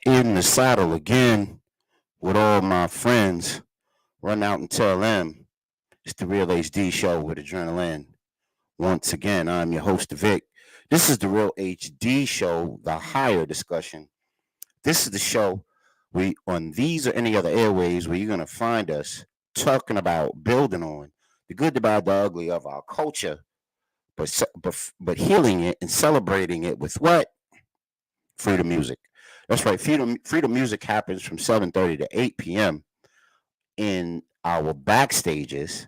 In the saddle again with all my friends. Run out and tell them it's the Real HD show with adrenaline. Once again, I'm your host, Vic. This is the Real HD show, the Hi'er Discussion. This is the show we on these or any other airways where you're gonna find us talking about building on the good, the bad, the ugly of our culture, but healing it and celebrating it with what? Freedom music. That's right. Freedom music happens from 7:30 to 8 p.m. in our backstages.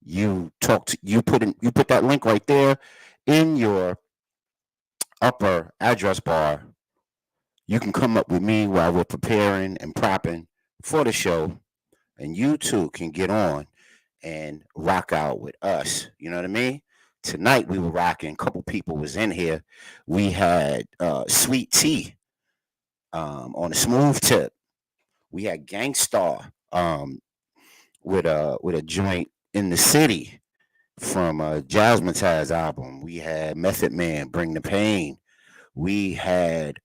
You put that link right there in your upper address bar. You can come up with me while we're preparing and prepping for the show, and you too can get on and rock out with us. You know what I mean? Tonight we were rocking. A couple people was in here. We had Sweet Tea on a smooth tip. We had Gangstar with a joint in the city from Jazzmatazz album. We had Method Man, Bring the Pain. We had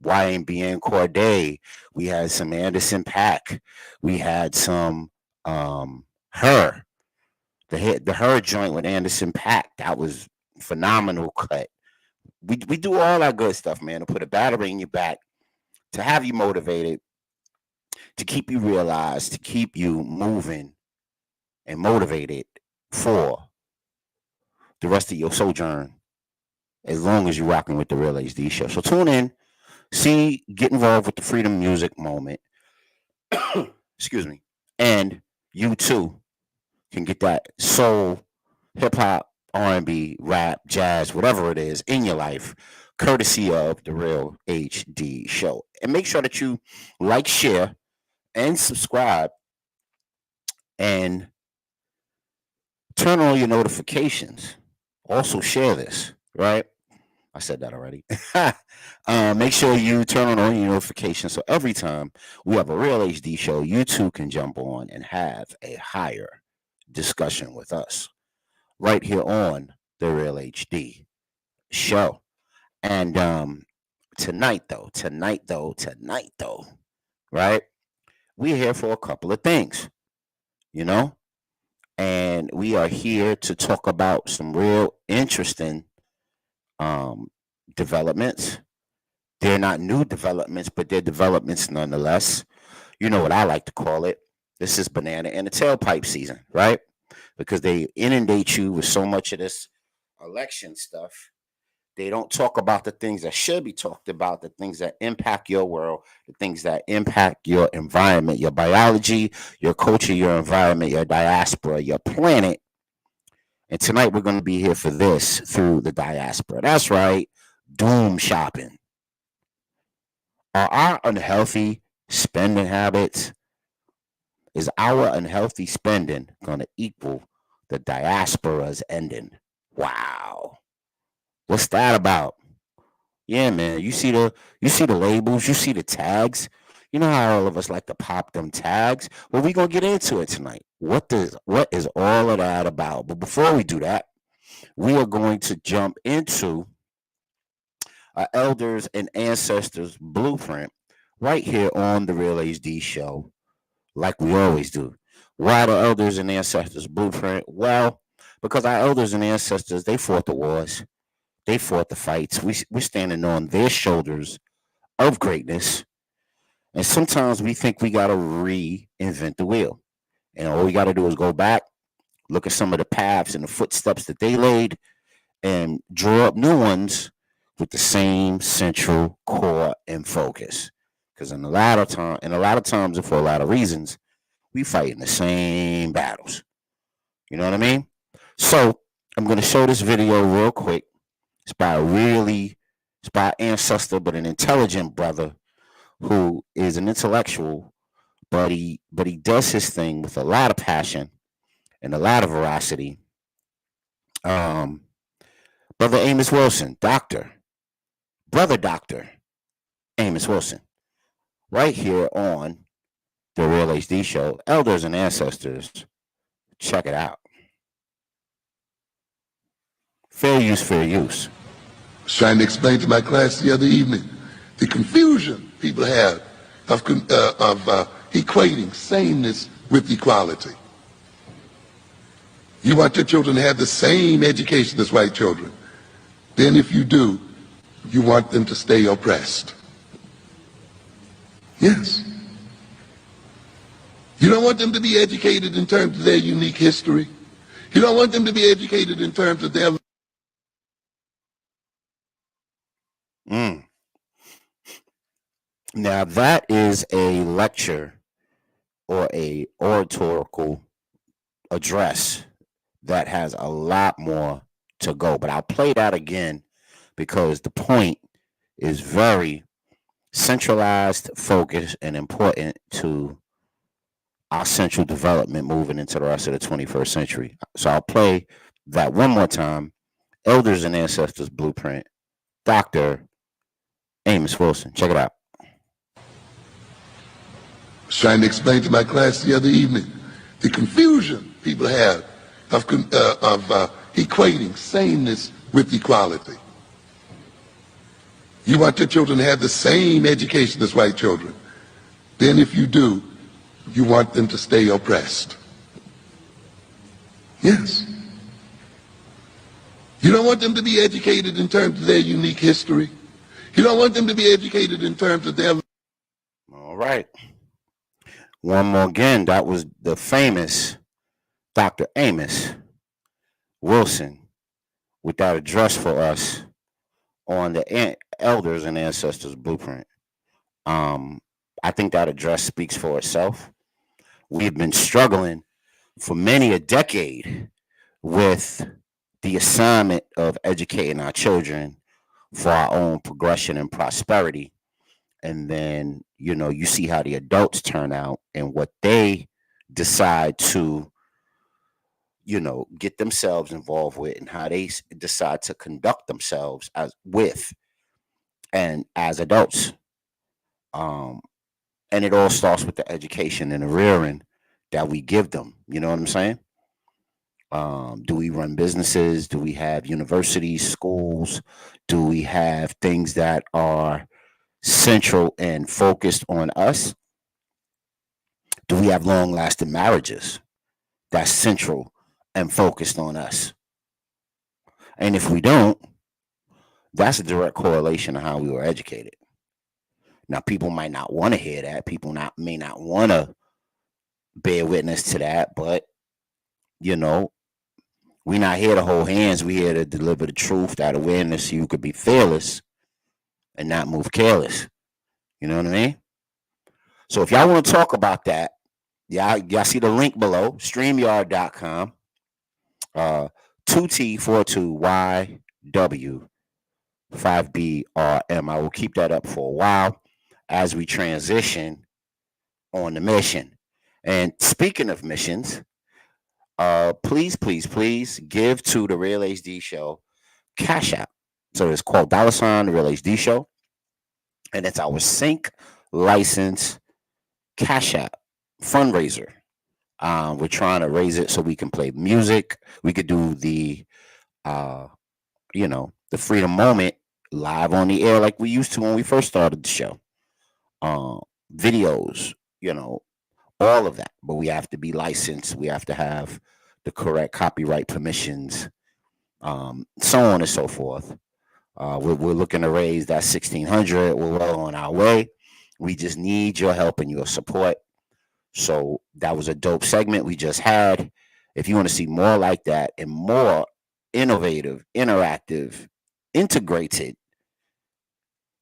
YMBN Corday. We had some Anderson .Paak. We had some Her. The Her joint with Anderson .Paak. That was phenomenal cut. We do all that good stuff, man, to put a battery in your back, to have you motivated, to keep you realized, to keep you moving and motivated for the rest of your sojourn, as long as you're rocking with the Real HD show. So tune in, get involved with the freedom music moment. Excuse me. And you too can get that soul, hip hop, R&B, rap, jazz, whatever it is in your life, courtesy of the Real HD show. And make sure that you like, share, and subscribe, and turn on your notifications. Also share this, right? I said that already. Make sure you turn on all your notifications so every time we have a Real HD show, you too can jump on and have a higher discussion with us right here on the Real HD show. And tonight though, right? We're here for a couple of things, you know? And we are here to talk about some real interesting developments. They're not new developments, but they're developments nonetheless. You know what I like to call it. This is banana in the tailpipe season, right? Because they inundate you with so much of this election stuff. They don't talk about the things that should be talked about, the things that impact your world, the things that impact your environment, your biology, your culture, your environment, your diaspora, your planet. And tonight we're going to be here for this through the diaspora. That's right, doom shopping. Are our unhealthy spending habits, is our unhealthy spending going to equal the diaspora's ending? Wow. What's that about? Yeah, man. You see the labels, you see the tags. You know how all of us like to pop them tags? Well, we're gonna get into it tonight. What is all of that about? But before we do that, we are going to jump into our elders and ancestors blueprint right here on the Real HD show, like we always do. Why the elders and ancestors blueprint? Well, because our elders and ancestors, they fought the wars. They fought the fights. We're standing on their shoulders of greatness. And sometimes we think we got to reinvent the wheel. And all we got to do is go back, look at some of the paths and the footsteps that they laid, and draw up new ones with the same central core and focus. Because in a lot of times, and for a lot of reasons, we fight in the same battles. You know what I mean? So I'm going to show this video real quick. It's by an ancestor, but an intelligent brother who is an intellectual, but he does his thing with a lot of passion and a lot of veracity. Brother Amos Wilson, brother Doctor Amos Wilson, right here on the Real HD show, Elders and Ancestors. Check it out. Fair use, fair use. I was trying to explain to my class the other evening The confusion people have of equating sameness with equality. You want your children to have the same education as white children. Then if you do, you want them to stay oppressed. Yes. You don't want them to be educated in terms of their unique history. You don't want them to be educated in terms of their... Now that is a lecture or a oratorical address that has a lot more to go, but I'll play that again because the point is very centralized, focused, and important to our central development moving into the rest of the 21st century. So I'll play that one more time. Elders and Ancestors Blueprint, Dr. Amos Wilson. Check it out. I was trying to explain to my class the other evening the confusion people have of equating sameness with equality. You want your children to have the same education as white children. Then if you do, you want them to stay oppressed. Yes. You don't want them to be educated in terms of their unique history. You don't want them to be educated in terms of their... All right. One more again. That was the famous Dr. Amos Wilson with that address for us on the Elders and Ancestors Blueprint. I think that address speaks for itself. We've been struggling for many a decade with the assignment of educating our children for our own progression and prosperity. And then, you see how the adults turn out and what they decide to, get themselves involved with and how they decide to conduct themselves as adults. And it all starts with the education and the rearing that we give them. You know what I'm saying? Do we run businesses? Do we have universities, schools? Do we have things that are central and focused on us? Do we have long-lasting marriages that's central and focused on us? And if we don't, that's a direct correlation to how we were educated. Now, people might not want to hear that. People may not want to bear witness to that, but, we're not here to hold hands. We're here to deliver the truth, that awareness, so you could be fearless and not move careless. You know what I mean? So if y'all want to talk about that, y'all see the link below, StreamYard.com, 2T42YW5BRM. I will keep that up for a while as we transition on the mission. And speaking of missions, please give to the Real HD Show Cash App. So it's called $ The Real HD Show. And it's our sync license Cash App fundraiser. We're trying to raise it so we can play music. We could do the Freedom Moment live on the air like we used to when we first started the show. Videos, all of that. But we have to be licensed. We have to have the correct copyright permissions, so on and so forth. We're looking to raise that $1,600. We're well on our way. We just need your help and your support. So that was a dope segment we just had. If you want to see more like that and more innovative, interactive, integrated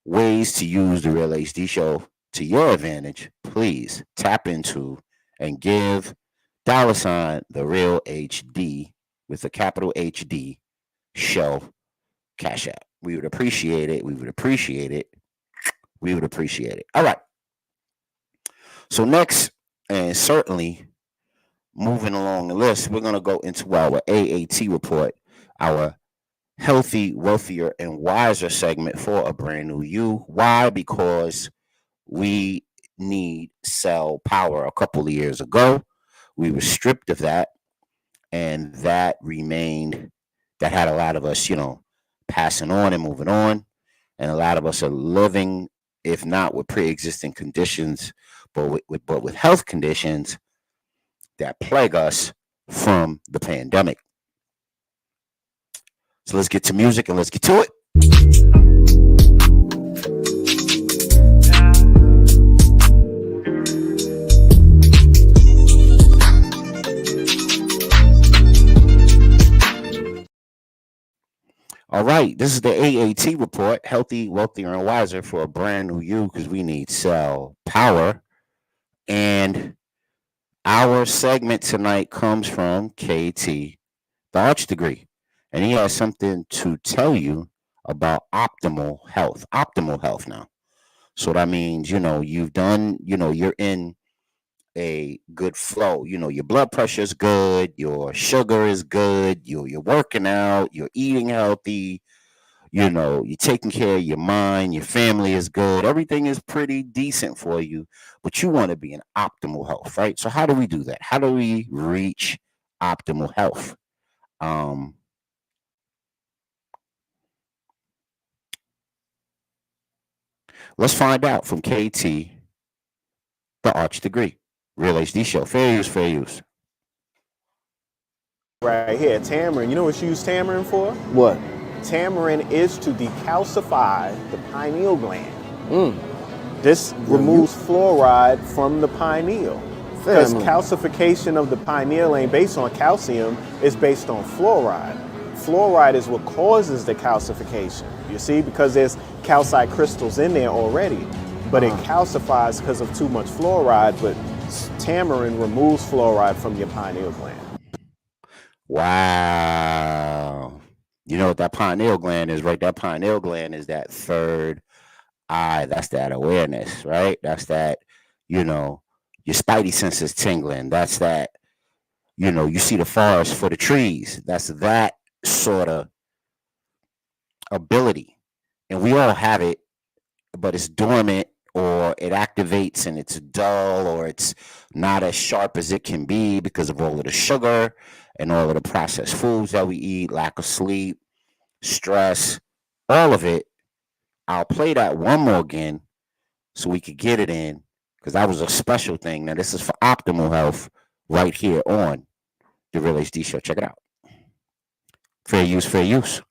ways to use the Real HD Show to your advantage, please tap into and give $ the Real HD with a capital HD Show Cash App. We would appreciate it. All right. So next, and certainly moving along the list, we're going to go into our AAT report, our Healthy, Wealthier, and Wiser segment for a brand new you. Why? Because we need cell power. A couple of years ago, we were stripped of that, and that had a lot of us, passing on and moving on, and a lot of us are living if not with pre-existing conditions, but with health conditions that plague us from the pandemic. So let's get to music and let's get to it. All right, this is the AAT report, healthy, wealthier, and wiser for a brand new you, because we need cell power. And our segment tonight comes from KT, the Arch Degree, and he has something to tell you about optimal health. Optimal health now. So that means, you've done, you're in a good flow. Your blood pressure is good, your sugar is good, you're working out, you're eating healthy, you're taking care of your mind, your family is good, everything is pretty decent for you, but you want to be in optimal health, right? So how do we do that? How do we reach optimal health? Let's find out from KT, the Arch Degree. Real HD Show. Fair use, fair use. Right here, tamarind. You know what you use tamarind for? What? Tamarind is to decalcify the pineal gland. This removes fluoride from the pineal. Because calcification of the pineal ain't based on calcium, it's based on fluoride. Fluoride is what causes the calcification. You see, because there's calcite crystals in there already. But it calcifies because of too much fluoride, but tamarind removes fluoride from your pineal gland. Wow. You know what that pineal gland is, right? That pineal gland is that third eye. That's that awareness, right? That's that, your spidey senses tingling. That's that, you see the forest for the trees. That's that sort of ability. And we all have it, but it's dormant, or it activates and it's dull, or it's not as sharp as it can be because of all of the sugar and all of the processed foods that we eat, lack of sleep, stress, all of it. I'll play that one more again so we could get it in, because that was a special thing. Now, this is for optimal health right here on the Real HD Show. Check it out. Fair use, fair use.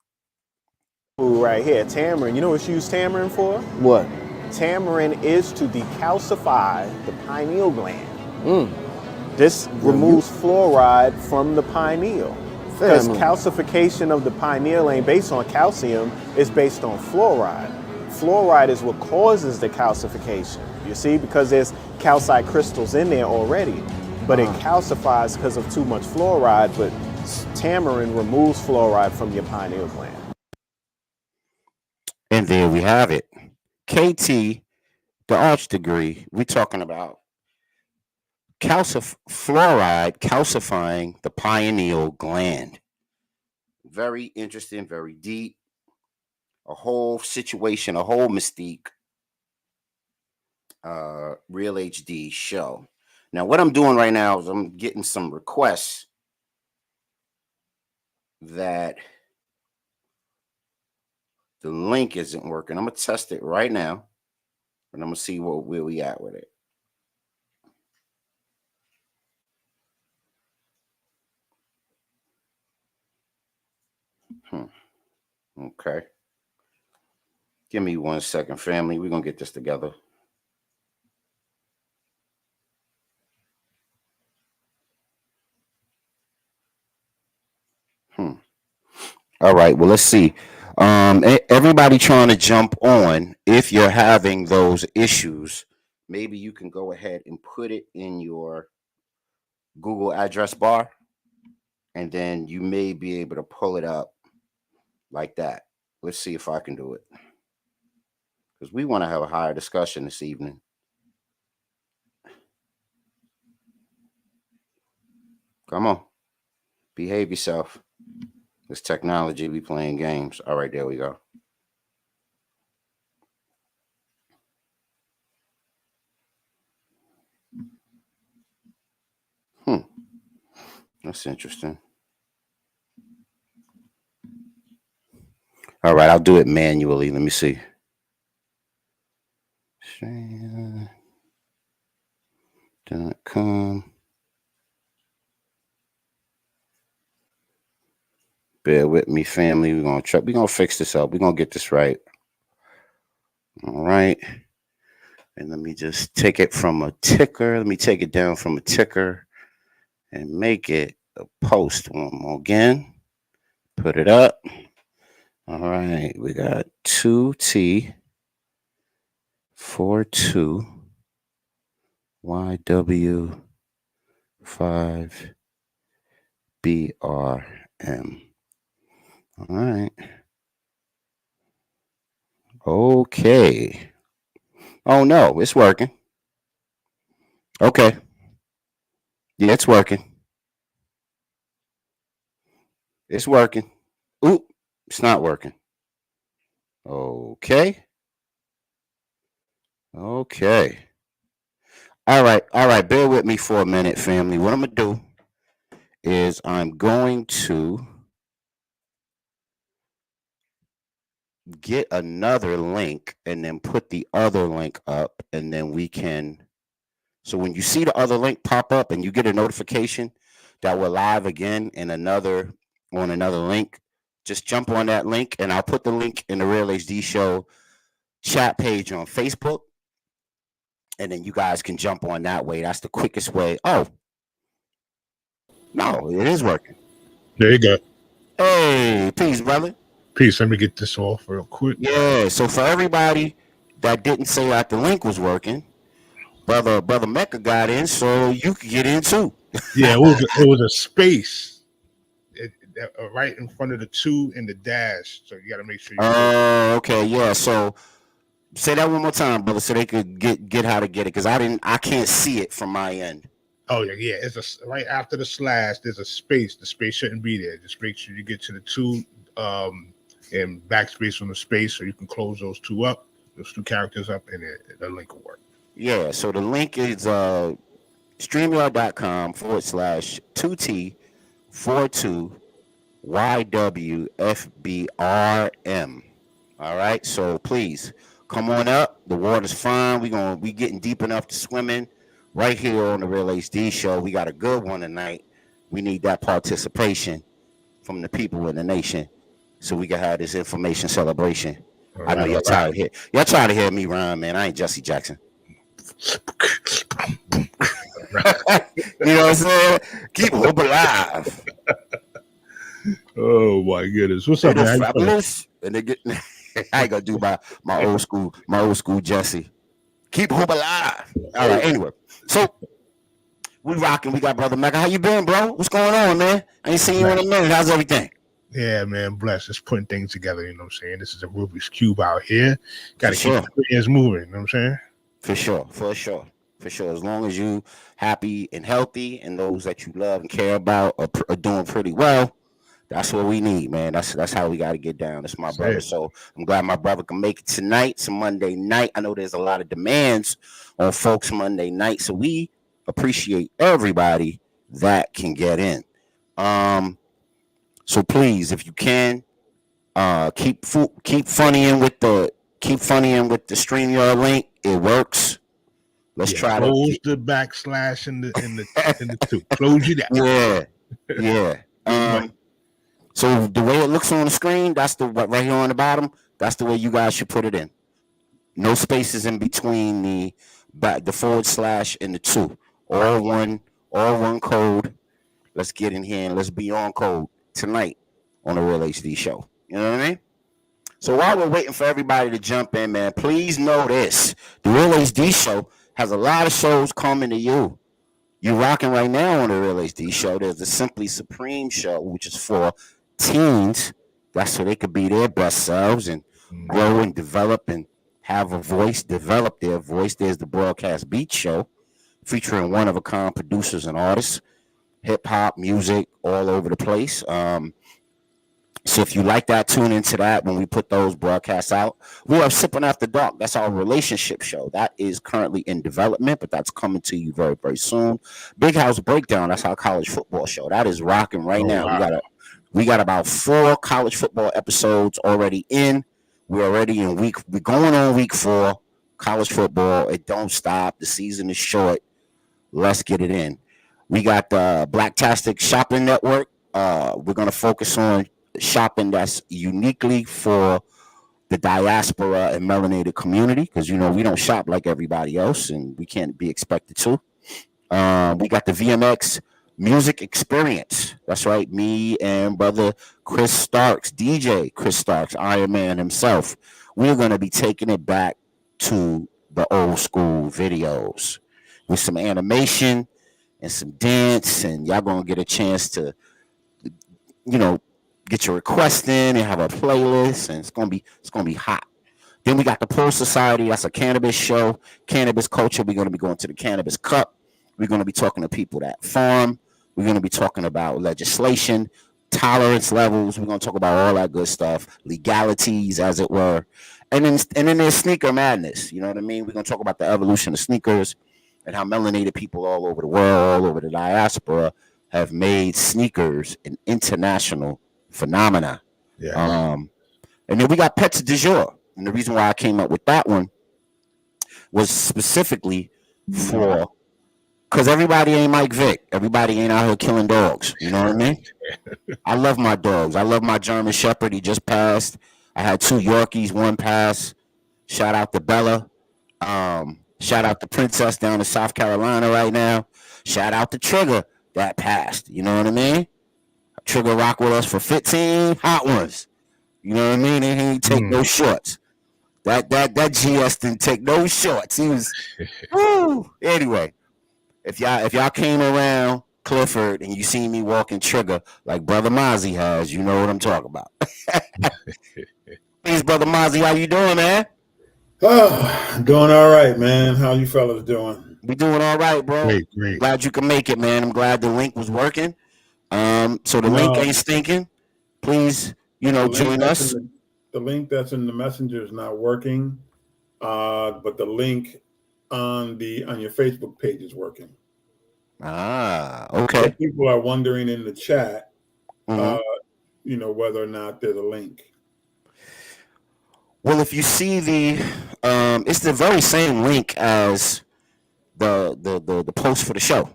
Ooh, right here, tamarind. You know what you use tamarind for? What? Tamarind is to decalcify the pineal gland. This removes fluoride from the pineal. Because calcification of the pineal ain't based on calcium, it's based on fluoride. Fluoride is what causes the calcification. You see, because there's calcite crystals in there already. But it calcifies because of too much fluoride, but tamarind removes fluoride from your pineal gland. And there we have it. KT, the Arch Degree, we're talking about fluoride calcifying the pineal gland. Very interesting, very deep. A whole situation, a whole mystique. Real HD Show. Now, what I'm doing right now is I'm getting some requests that the link isn't working. I'm going to test it right now, and I'm going to see where we at with it. Okay. Give me 1 second, family. We're going to get this together. All right. Well, let's see. Everybody trying to jump on. If you're having those issues, maybe you can go ahead and put it in your Google address bar, and then you may be able to pull it up like that. Let's see if I can do it, because we want to have a higher discussion this evening. Come on. Behave yourself. This technology be playing games. All right, there we go. That's interesting. All right, I'll do it manually. Let me see. Patreon.com. Bear with me, family. We're gonna fix this up. We're gonna get this right. All right. And let me just take it from a ticker. Let me take it down from a ticker and make it a post one more again. Put it up. All right. We got 2T 42 YW 5 BRM. All right. Okay. Oh no, it's working. Okay. Yeah, it's working. It's working. Oop, it's not working. Okay. Okay. All right. Bear with me for a minute, family. What I'm gonna do is I'm going to get another link and then put the other link up, and then we can. So when you see the other link pop up and you get a notification that we're live again in another link, just jump on that link, and I'll put the link in the Real HD Show chat page on Facebook, and then you guys can jump on that way. That's the quickest way. Oh, no, it is working. There you go. Hey, peace, brother. Peace. Let me get this off real quick. Yeah, so for everybody that didn't say that the link was working, brother Mecca got in, so you could get in too. Yeah, it was a space right in front of the 2 and the dash, so you got to make sure. Oh, okay, yeah. So say that one more time, brother, so they could get how to get it, because I can't see it from my end. Oh yeah. It's right after the slash. There's a space. The space shouldn't be there. Just make sure you get to the 2 and backspace from the space, so you can close those 2 up, those 2 characters up, and the link will work. Yeah. So the link is StreamYard.com/2T42 YWFBRM. All right. So please come on up. The water's fine. We getting deep enough to swim in right here on the Real HD Show. We got a good one tonight. We need that participation from the people in the nation, so we can have this information celebration. I know y'all tired of here. Y'all tired to hear me rhyme, man. I ain't Jesse Jackson. You know what I'm saying? Keep hope alive. Oh my goodness! What's up, man? And they get. I ain't gonna do my old school Jesse. Keep hope alive. All right. Anyway, so we rocking. We got brother Mecca. How you been, bro? What's going on, man? I ain't seen you in a minute. How's everything? Yeah, man, blessed. Just putting things together, you know what I'm saying? This is a Rubik's Cube out here. Got to keep the hands moving, you know what I'm saying? For sure. As long as you happy and healthy, and those that you love and care about are doing pretty well, that's what we need, man. That's how we got to get down. That's my brother. So I'm glad my brother can make it tonight. It's a Monday night. I know there's a lot of demands on folks Monday night, so we appreciate everybody that can get in. So please, if you can, keep funnying with the StreamYard link. It works. Let's try to close the backslash in the 2. Close you that. Yeah. So the way it looks on the screen, that's right here on the bottom. That's the way you guys should put it in. No spaces in between the / and the 2. All one code. Let's get in here and let's be on code tonight on the Real HD Show. You know what I mean? So while we're waiting for everybody to jump in, man, please know this. The Real HD Show has a lot of shows coming to you. You're rocking right now on the Real HD Show. There's the Simply Supreme Show, which is for teens. That's so they could be their best selves and grow and develop and have a voice, develop their voice. There's the Broadcast Beat Show, featuring one-of-a-kind producers and artists, hip-hop, music, all over the place. So if you like that, tune into that when we put those broadcasts out. We have Sipping After Dark. That's our relationship show. That is currently in development, but that's coming to you very, very soon. Big House Breakdown. That's our college football show. That is rocking right now. Wow. We got about 4 college football episodes already in. We're going on week 4. college football. It don't stop. The season is short. Let's get it in. We got the Blacktastic Shopping Network. We're going to focus on shopping that's uniquely for the diaspora and melanated community, because, you know, we don't shop like everybody else and we can't be expected to. We got the VMX Music Experience. That's right. Me and brother Chris Starks, DJ Chris Starks, Iron Man himself. We're going to be taking it back to the old school videos with some animation and some dance, and y'all going to get a chance to, you know, get your request in and have a playlist, and it's gonna be hot. Then we got the Pole Society. That's a cannabis show, cannabis culture. We're gonna be going to the Cannabis Cup. We're gonna be talking to people that farm. We're gonna be talking about legislation, tolerance levels. We're gonna talk about all that good stuff, legalities, as it were. And then there's sneaker madness. You know what I mean? We're gonna talk about the evolution of sneakers and how melanated people all over the world, all over the diaspora, have made sneakers an international phenomena. Yeah. And then we got Pets du jour. And the reason why I came up with that one was specifically for, because everybody ain't Mike Vick. Everybody ain't out here killing dogs. You know what I mean? I love my dogs. I love my German Shepherd. He just passed. I had 2 Yorkies, 1 pass. Shout out to Bella. Shout out to Princess down in South Carolina right now. Shout out to Trigger that passed. You know what I mean? Trigger rock with us for 15 hot ones. You know what I mean? And he ain't take no shorts. That GS didn't take no shorts. He was woo. Anyway, if y'all came around Clifford and you see me walking Trigger like Brother Mozzie has, you know what I'm talking about. Please, Brother Mozzie, how you doing, man? Oh, doing all right, man. How you fellas doing? We doing all right, bro. Great. Glad you can make it, man. I'm glad the link was working. So the link ain't stinking. Please, you know, join us. The link that's in the messenger is not working, but the link on your Facebook page is working. Okay. So people are wondering in the chat, you know, whether or not there's a link. Well, if you see it's the very same link as the post for the show.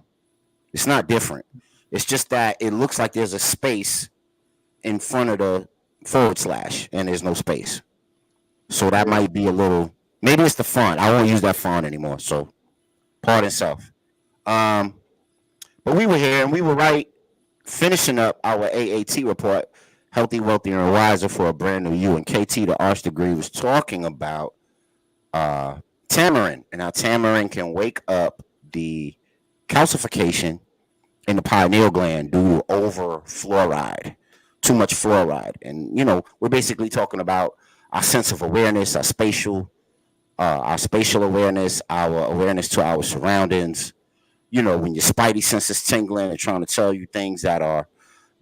It's not different. It's just that it looks like there's a space in front of the / and there's no space. So that might be a little, maybe it's the font. I won't use that font anymore. So pardon self. But we were here and we were finishing up our AAT report, Healthy, Wealthy, and Wiser for a Brand New You. And KT, the arts degree, was talking about tamarin and how tamarin can wake up the calcification in the pineal gland due to over fluoride, too much fluoride. And, you know, we're basically talking about our sense of awareness, our spatial awareness, our awareness to our surroundings. You know, when your spidey senses tingling and trying to tell you things that are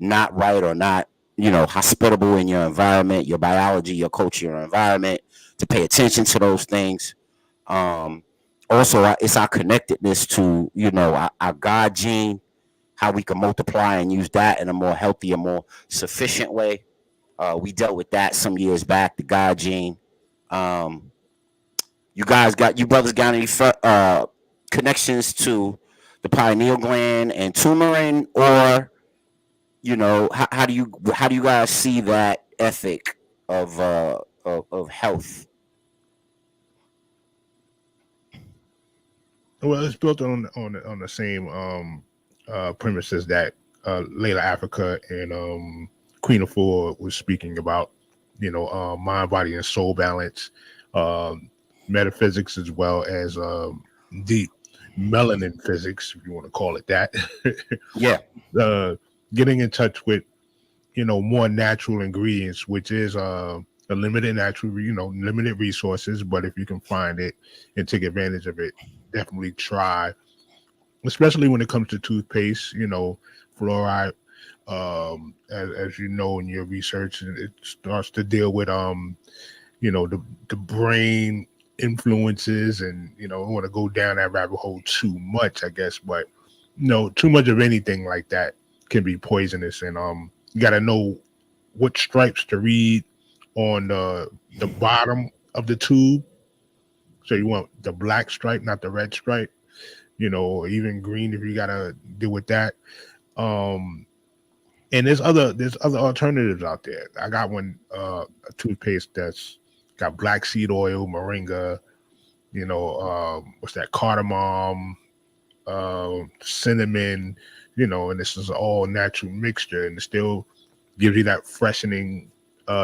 not right or not, you know, hospitable in your environment, your biology, your culture, your environment, to pay attention to those things. Also, it's our connectedness to, you know, our God gene, how we can multiply and use that in a more healthy and more sufficient way. We dealt with that some years back, the God gene. You brothers got any connections to the pineal gland and turmeric, or, you know, how do you guys see that ethic of health? Well, it's built on the same premises that Layla Africa and Queen Afua was speaking about. You know, mind, body, and soul balance, metaphysics, as well as deep melanin physics, if you want to call it that. Yeah. Getting in touch with, you know, more natural ingredients, which is a limited limited resources, but if you can find it and take advantage of it, definitely try, especially when it comes to toothpaste. You know, fluoride, as you know in your research, it starts to deal with you know, the brain influences, and, you know, I don't want to go down that rabbit hole too much, I guess, but, you know, too much of anything like that can be poisonous. And you got to know what stripes to read on the bottom of the tube So you want the black stripe, not the red stripe, or even green if you gotta deal with that. And there's other alternatives out there. I got one a toothpaste that's got black seed oil, moringa, what's that, cardamom, cinnamon, and this is all natural mixture, and it still gives you that freshening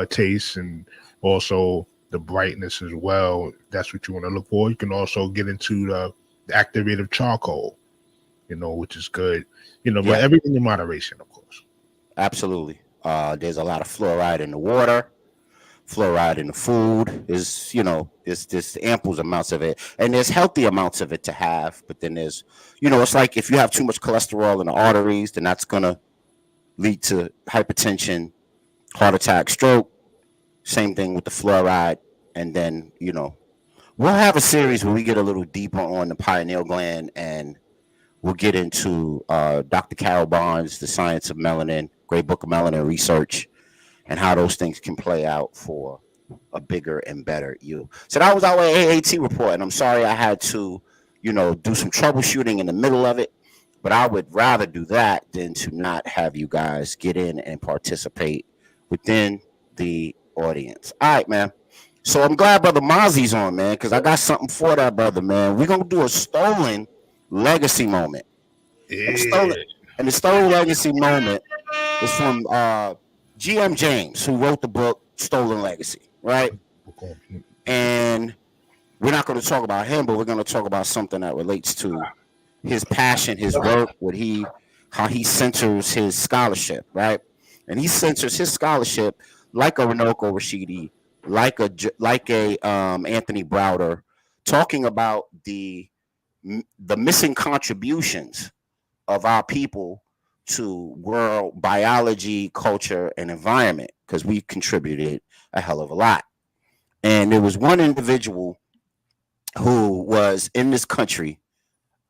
taste and also the brightness as well. That's what you want to look for. You can also get into the activated charcoal, which is good, but everything in moderation, of course. Absolutely. There's a lot of fluoride in the water, fluoride in the food. There's ample amounts of it, and there's healthy amounts of it to have. But then there's, it's like if you have too much cholesterol in the arteries, then that's gonna lead to hypertension, heart attack, stroke. Same thing with the fluoride. And then, we'll have a series where we get a little deeper on the pineal gland, and we'll get into Dr. Carol Barnes, The Science of Melanin, great book of melanin research, and how those things can play out for a bigger and better you. So that was our AAT report, and I'm sorry I had to, do some troubleshooting in the middle of it, but I would rather do that than to not have you guys get in and participate within the audience. All right, man. So I'm glad Brother Mozzie's on, man, because I got something for that brother, man. We're going to do a stolen legacy moment. Yeah. And the stolen legacy moment is from GM James, who wrote the book Stolen Legacy, right? And we're not going to talk about him, but we're going to talk about something that relates to his passion, his work, how he centers his scholarship, right? And he centers his scholarship like a Runoko Rashidi, like a Anthony Browder, talking about the missing contributions of our people to world biology, culture, and environment, because we contributed a hell of a lot. And there was one individual who was in this country.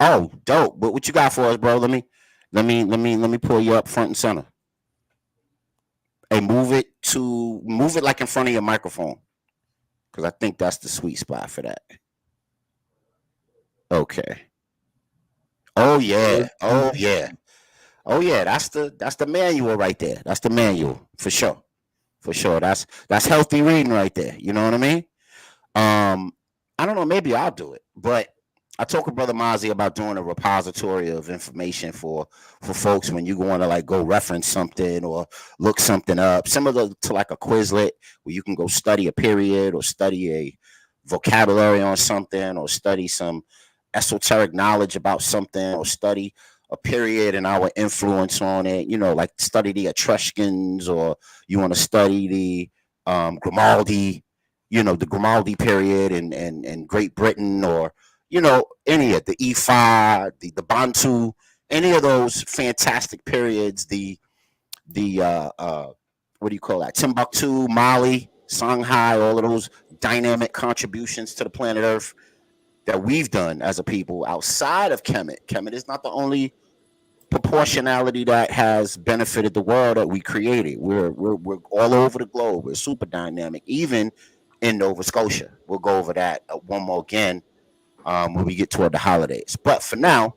Oh, dope! But what you got for us, bro? Let me pull you up front and center. Hey, move it like in front of your microphone, because I think that's the sweet spot for that. Okay. Oh yeah. That's the manual right there. That's the manual for sure. That's healthy reading right there. You know what I mean? I don't know. Maybe I'll do it, but I talked with Brother Mozzie about doing a repository of information for folks when you want to like go reference something or look something up, similar to like a Quizlet where you can go study a period or study a vocabulary on something or study some esoteric knowledge about something or study a period and our influence on it, like study the Etruscans, or you want to study the Grimaldi, the Grimaldi period in Great Britain, or any of the Ifa, the Bantu, any of those fantastic periods, the what do you call that? Timbuktu, Mali, Shanghai, all of those dynamic contributions to the planet Earth that we've done as a people outside of Kemet. Kemet is not the only proportionality that has benefited the world that we created. We're all over the globe. We're super dynamic, even in Nova Scotia. We'll go over that one more again when we get toward the holidays. But for now,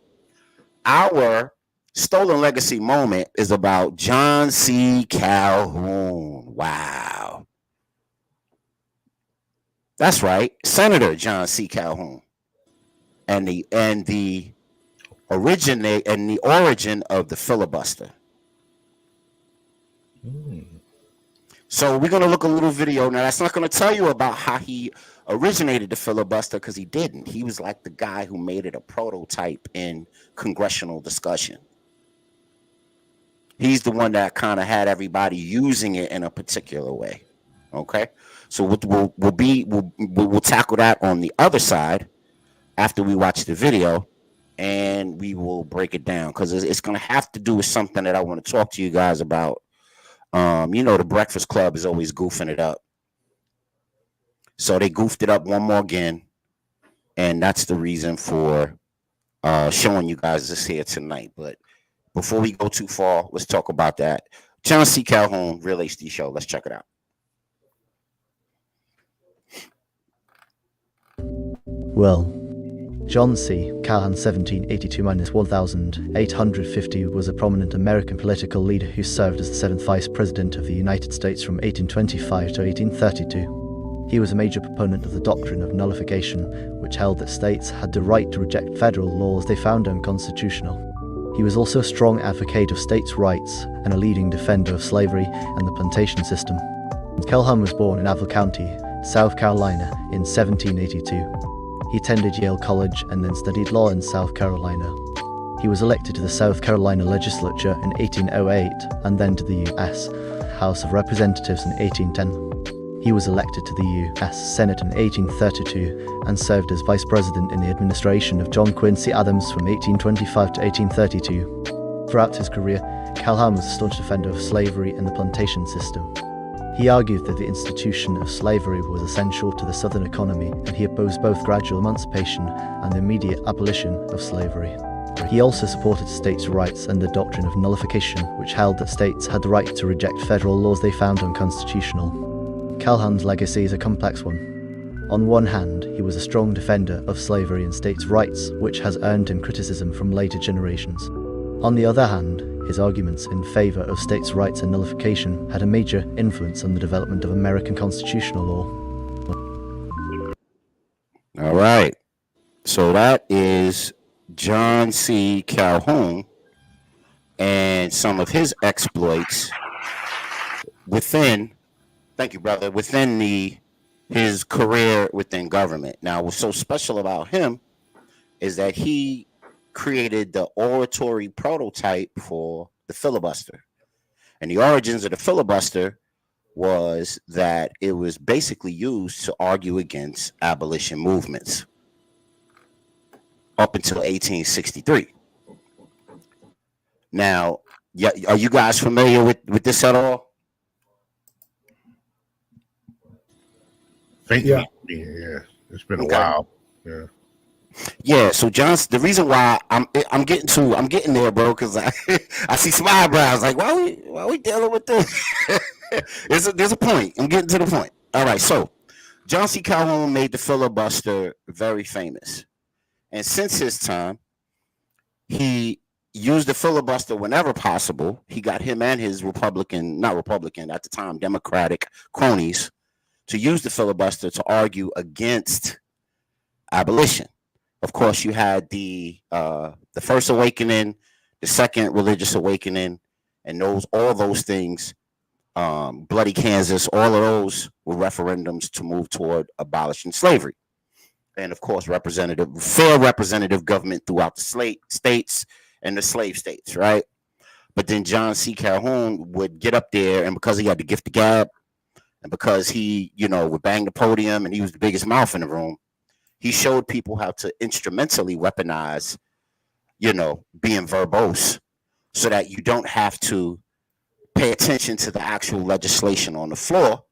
our stolen legacy moment is about John C. Calhoun. Wow. That's right. Senator John C. Calhoun. And the origin of the filibuster. So we're going to look a little video. Now, that's not going to tell you about how he originated the filibuster, because he didn't. He was like the guy who made it a prototype in congressional discussion. He's the one that kind of had everybody using it in a particular way. Okay, so we'll tackle that on the other side after we watch the video, and we will break it down, because it's going to have to do with something that I want to talk to you guys about. The Breakfast Club is always goofing it up. So they goofed it up one more again. And that's the reason for showing you guys this here tonight. But before we go too far, let's talk about that. John C. Calhoun, Real HD Show. Let's check it out. Well, John C. Calhoun 1782-1850 was a prominent American political leader who served as the 7th Vice President of the United States from 1825 to 1832. He was a major proponent of the doctrine of nullification, which held that states had the right to reject federal laws they found unconstitutional. He was also a strong advocate of states' rights and a leading defender of slavery and the plantation system. Calhoun was born in Avil County, South Carolina in 1782. He attended Yale College and then studied law in South Carolina. He was elected to the South Carolina legislature in 1808 and then to the U.S. House of Representatives in 1810. He was elected to the U.S. Senate in 1832 and served as vice president in the administration of John Quincy Adams from 1825 to 1832. Throughout his career, Calhoun was a staunch defender of slavery and the plantation system. He argued that the institution of slavery was essential to the Southern economy, and he opposed both gradual emancipation and the immediate abolition of slavery. He also supported states' rights and the doctrine of nullification, which held that states had the right to reject federal laws they found unconstitutional. Calhoun's legacy is a complex one. On one hand, he was a strong defender of slavery and states' rights, which has earned him criticism from later generations. On the other hand, his arguments in favor of states' rights and nullification had a major influence on the development of American constitutional law. All right. So that is John C. Calhoun and some of his exploits within, thank you, brother, within his career within government. Now, what's so special about him is that he created the oratory prototype for the filibuster. And the origins of the filibuster was that it was basically used to argue against abolition movements up until 1863. Now, are you guys familiar with this at all? Yeah. It's been a while. Yeah. Yeah, so Johnson, the reason why I'm getting there, bro, because I see some eyebrows like, why we dealing with this? There's a point. I'm getting to the point. All right, so John C. Calhoun made the filibuster very famous, and since his time, he used the filibuster whenever possible. He got him and his Democratic cronies to use the filibuster to argue against abolition. Of course, you had the First Awakening, the Second Religious Awakening, and all those things, Bloody Kansas, all of those were referendums to move toward abolishing slavery. And of course, fair representative government throughout the states and the slave states, right? But then John C. Calhoun would get up there, and because he had the gift of gab, and because he, would bang the podium and he was the biggest mouth in the room, he showed people how to instrumentally weaponize, being verbose, so that you don't have to pay attention to the actual legislation on the floor.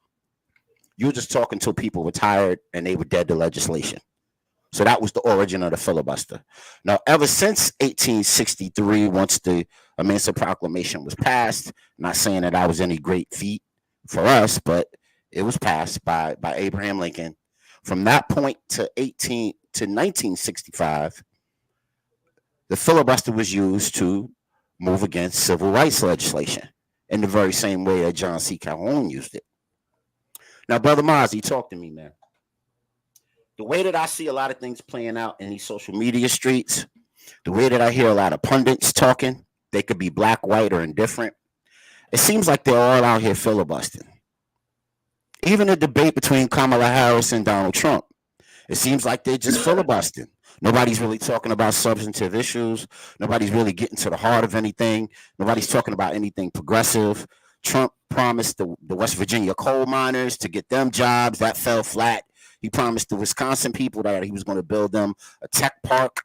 You were just talking till people were tired and they were dead to legislation. So that was the origin of the filibuster. Now, ever since 1863, once the Emancipation Proclamation was passed, not saying that was any great feat for us, but it was passed by Abraham Lincoln. From that point to 1965, the filibuster was used to move against civil rights legislation in the very same way that John C. Calhoun used it. Now, Brother Mozzie, talk to me, man. The way that I see a lot of things playing out in these social media streets, the way that I hear a lot of pundits talking, they could be black, white, or indifferent. It seems like they're all out here filibustering. Even a debate between Kamala Harris and Donald Trump, it seems like they're just filibustering. Nobody's really talking about substantive issues. Nobody's really getting to the heart of anything. Nobody's talking about anything progressive. Trump promised the West Virginia coal miners to get them jobs. That fell flat. He promised the Wisconsin people that he was going to build them a tech park.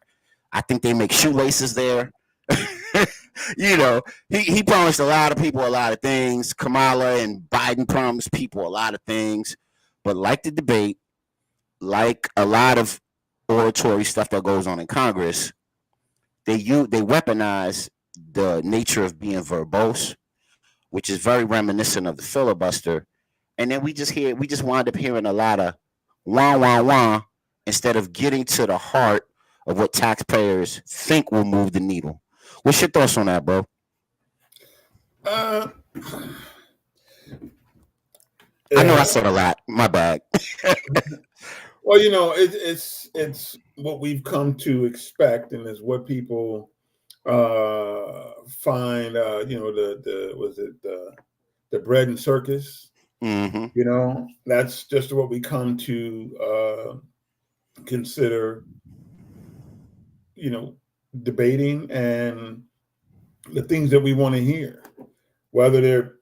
I think they make shoelaces there. He promised a lot of people a lot of things. Kamala and Biden promised people a lot of things. But like the debate, like a lot of oratory stuff that goes on in Congress, they weaponize the nature of being verbose, which is very reminiscent of the filibuster. And then we just wind up hearing a lot of wah, wah, wah instead of getting to the heart of what taxpayers think will move the needle. What's your thoughts on that, bro? Yeah. I know I said a lot. My bad. Well, it's what we've come to expect, and is what people find. The bread and circus. Mm-hmm. That's just what we come to consider. Debating and the things that we want to hear, whether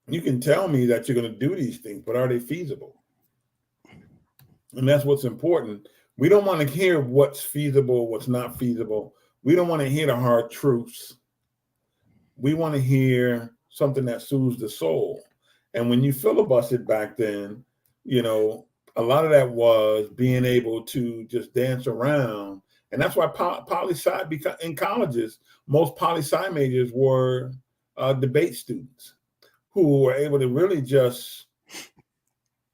you can tell me that you're going to do these things, but are they feasible? And that's what's important. We don't want to hear what's feasible, what's not feasible. We don't want to hear the hard truths. We want to hear something that soothes the soul. And when you filibustered back then, a lot of that was being able to just dance around. And that's why poli-sci, because in colleges, most poli-sci majors were debate students who were able to really just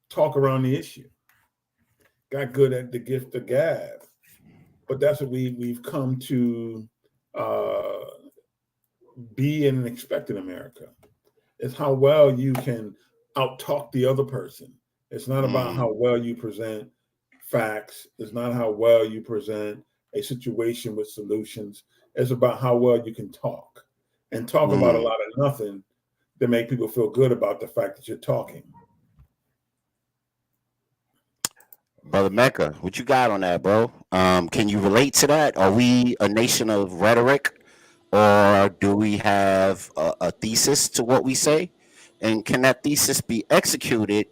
talk around the issue. Got good at the gift of gab. But that's what we've come to be and expect in America. It's how well you can out-talk the other person. It's not about how well you present facts. It's not how well you present a situation with solutions. It's about how well you can talk and talk about a lot of nothing to make people feel good about the fact that you're talking. Brother Mecca, what you got on that, bro? Can you relate to that? Are we a nation of rhetoric, or do we have a thesis to what we say? And can that thesis be executed,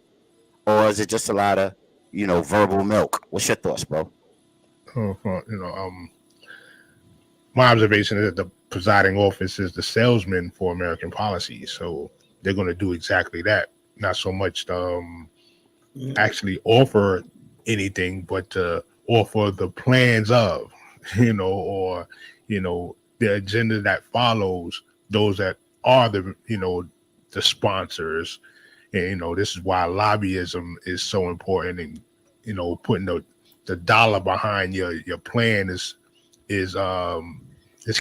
or is it just a lot of, verbal milk? What's your thoughts, bro? My observation is that the presiding office is the salesman for American policy. So they're going to do exactly that. Not so much actually offer anything, but to offer the plans of, or, the agenda that follows those that are the sponsors. And, this is why lobbyism is so important. And, putting the dollar behind your plan is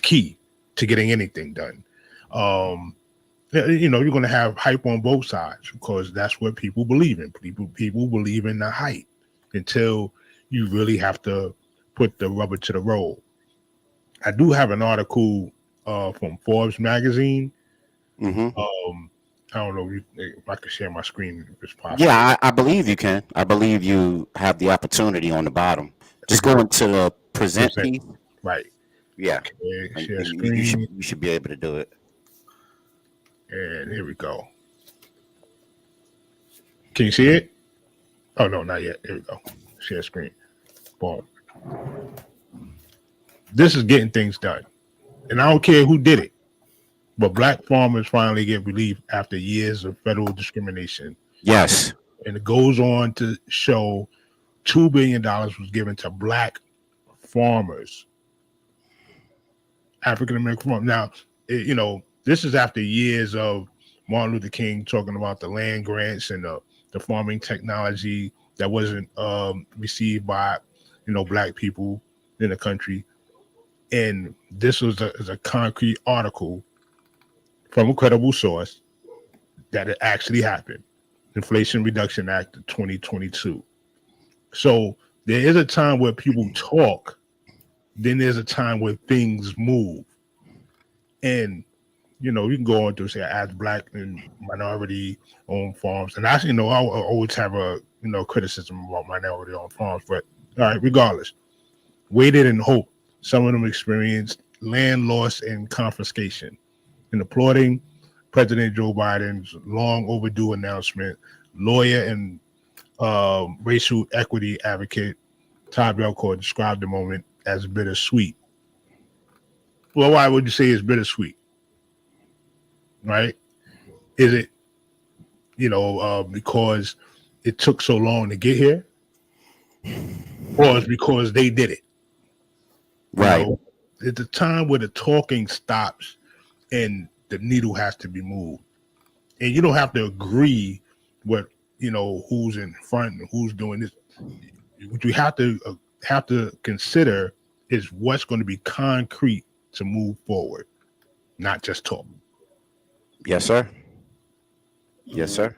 key to getting anything done. You're going to have hype on both sides because that's what people believe in. People believe in the hype until you really have to put the rubber to the road. I do have an article from Forbes magazine. Mm-hmm. I don't know if I can share my screen if it's possible. Yeah, I believe you can. I believe you have the opportunity on the bottom. Just go into the present piece. Right. Yeah. Okay, share screen. You should be able to do it. And here we go. Can you see it? Oh, no, not yet. Here we go. Share screen. Boom. This is getting things done. And I don't care who did it, but black farmers finally get relief after years of federal discrimination. Yes. And it goes on to show $2 billion was given to black farmers, African-American farmers. Now, this is after years of Martin Luther King talking about the land grants and the farming technology that wasn't received by, black people in the country. And this was a concrete article from a credible source that it actually happened. Inflation Reduction Act of 2022. So there is a time where people talk, then there's a time where things move. And, you can go on to say as black and minority owned farms. And I always have a, criticism about minority owned farms, but all right, regardless, waited and hoped. Some of them experienced land loss and confiscation. In applauding President Joe Biden's long overdue announcement, lawyer and racial equity advocate Todd Belcourt described the moment as bittersweet. Well, why would you say it's bittersweet? Right? Is it, because it took so long to get here? Or it's because they did it? Right. It's a time where the talking stops and the needle has to be moved. And you don't have to agree with, who's in front and who's doing this. what you have to consider is what's going to be concrete to move forward, not just talk. Yes, sir. Yes, sir.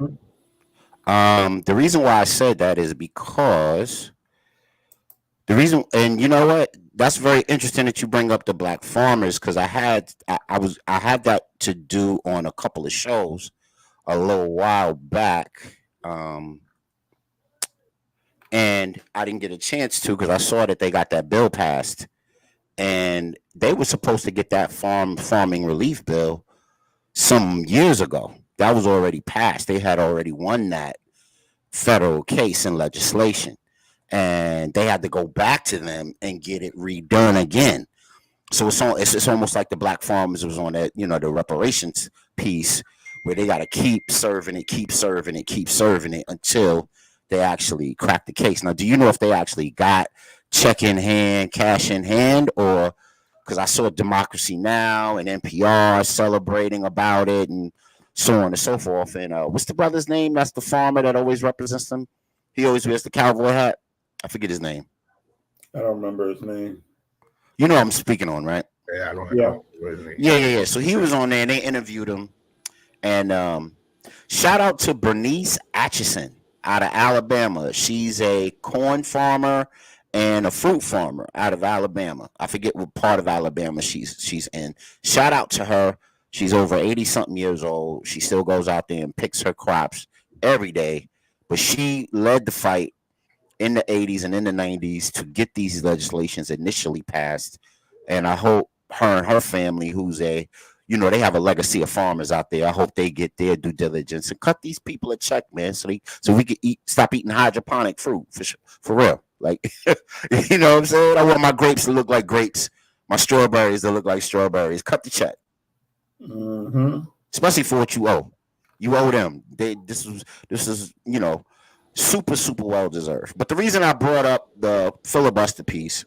The reason why I said that is because and you know what? That's very interesting that you bring up the black farmers, because I had that to do on a couple of shows a little while back. And I didn't get a chance to because I saw that they got that bill passed, and they were supposed to get that farming relief bill some years ago. That was already passed. They had already won that federal case in legislation, and they had to go back to them and get it redone again. So it's almost like the black farmers was on that, the reparations piece, where they got to keep serving it until they actually crack the case. Now, do you know if they actually got check in hand, cash in hand, or because I saw Democracy Now! And NPR celebrating about it and so on and so forth. And what's the brother's name? That's the farmer that always represents them. He always wears the cowboy hat. I forget his name. I don't remember his name. You know what I'm speaking on, right? Yeah, I don't know. Yeah. So he was on there and they interviewed him. And shout out to Bernice Atchison out of Alabama. She's a corn farmer and a fruit farmer out of Alabama. I forget what part of Alabama she's in. Shout out to her. She's over 80-something years old. She still goes out there and picks her crops every day. But she led the fight in the 80s and in the 90s to get these legislations initially passed. And I hope her and her family, who's they have a legacy of farmers out there, I hope they get their due diligence and cut these people a check, man, so we could stop eating hydroponic fruit for real. Like, you know what I'm saying? I want my grapes to look like grapes, my strawberries to look like strawberries. Cut the check. Mm-hmm. Especially for what you owe. You owe them. This is super, super well deserved. But the reason I brought up the filibuster piece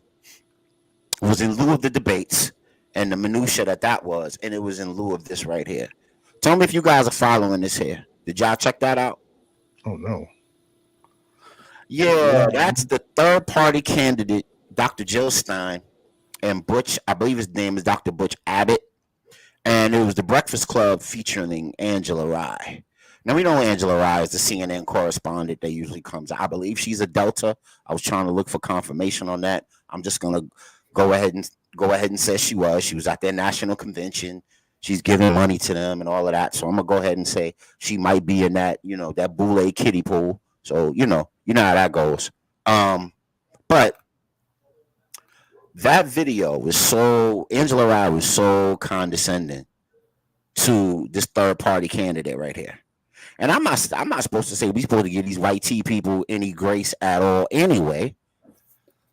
was in lieu of the debates and the minutia that was, and it was in lieu of this right here. Tell me if you guys are following this here. Did y'all check that out? Oh no. Yeah, that's the third party candidate, Dr. Jill Stein, and Butch, I believe his name is Dr. Butch Abbott. And it was the Breakfast Club featuring Angela Rye. Now, we know Angela Rye is the CNN correspondent that usually comes out. I believe she's a Delta. I was trying to look for confirmation on that. I'm just going to go ahead and say she was. She was at their national convention. She's giving money to them and all of that. So I'm going to go ahead and say she might be in that, that Boule kiddie pool. So, you know how that goes. But that video was Angela Rye was so condescending to this third party candidate right here. And I'm not supposed to say we supposed to give these white tea people any grace at all anyway.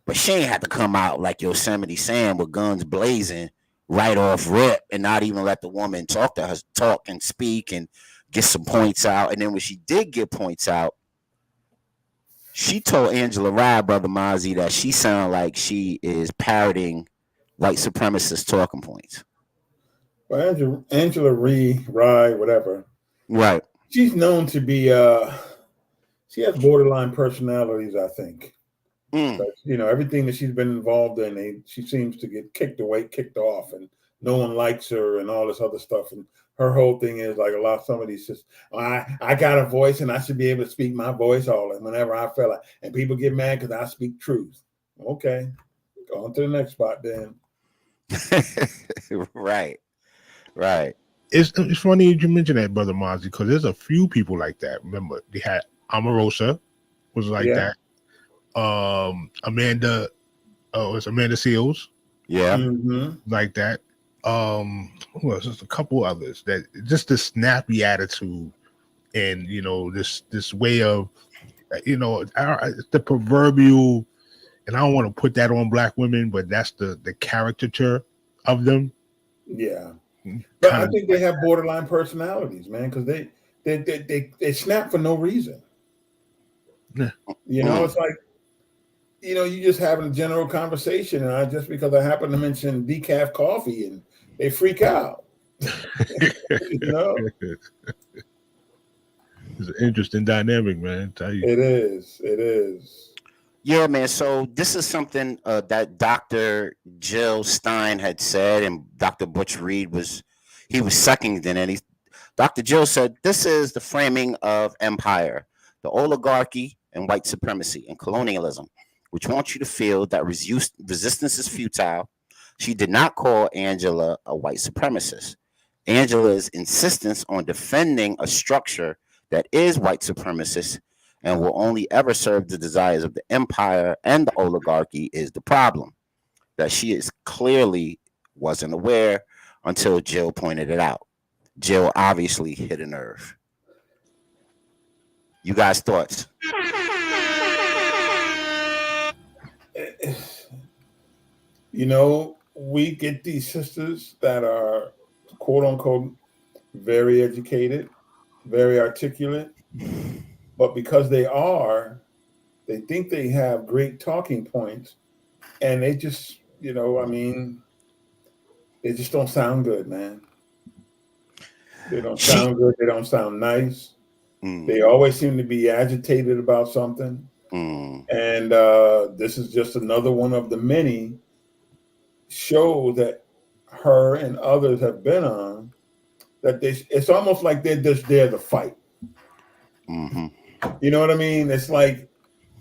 But she ain't had to come out like Yosemite Sam with guns blazing right off rip and not even let the woman talk and speak and get some points out. And then when she did get points out, she told Angela Rye, Brother Mozzie, that she sounded like she is parroting white supremacist talking points. Well, Angela Rye, whatever. Right. She's known to be, she has borderline personalities, I think. But, everything that she's been involved in, she seems to get kicked off, and no one likes her and all this other stuff. And her whole thing is like somebody's just, I got a voice and I should be able to speak my voice whenever I feel like, and people get mad because I speak truth. Okay, go on to the next spot then. Right. It's funny you mention that, Brother Mozzie, because there's a few people like that. Remember, they had Omarosa was like that. Amanda Seals. Yeah. Mm-hmm. Like that. Who else? Just a couple others that just the snappy attitude and this way of the proverbial, and I don't want to put that on black women, but that's the caricature of them. Yeah. But I think they have borderline personalities, man, because they snap for no reason. Yeah. It's like, you just having a general conversation, and just because I happen to mention decaf coffee, and they freak out. It's an interesting dynamic, man. I tell you. It is. Yeah, man. So this is something that Dr. Jill Stein had said, and Dr. Butch Reed was seconding it. Dr. Jill said, "This is the framing of empire, the oligarchy, and white supremacy and colonialism, which wants you to feel that resistance is futile." She did not call Angela a white supremacist. Angela's insistence on defending a structure that is white supremacist and will only ever serve the desires of the empire and the oligarchy is the problem that she is clearly wasn't aware until Jill pointed it out. Jill obviously hit a nerve. You guys' thoughts? You know, we get these sisters that are quote unquote very educated, very articulate, but because they think they have great talking points, and they just, I mean, they just don't sound good, man. They don't sound good. They don't sound nice. They always seem to be agitated about something. And this is just another one of the many shows that her and others have been on that it's almost like they're just there to fight. You know what I mean? It's like,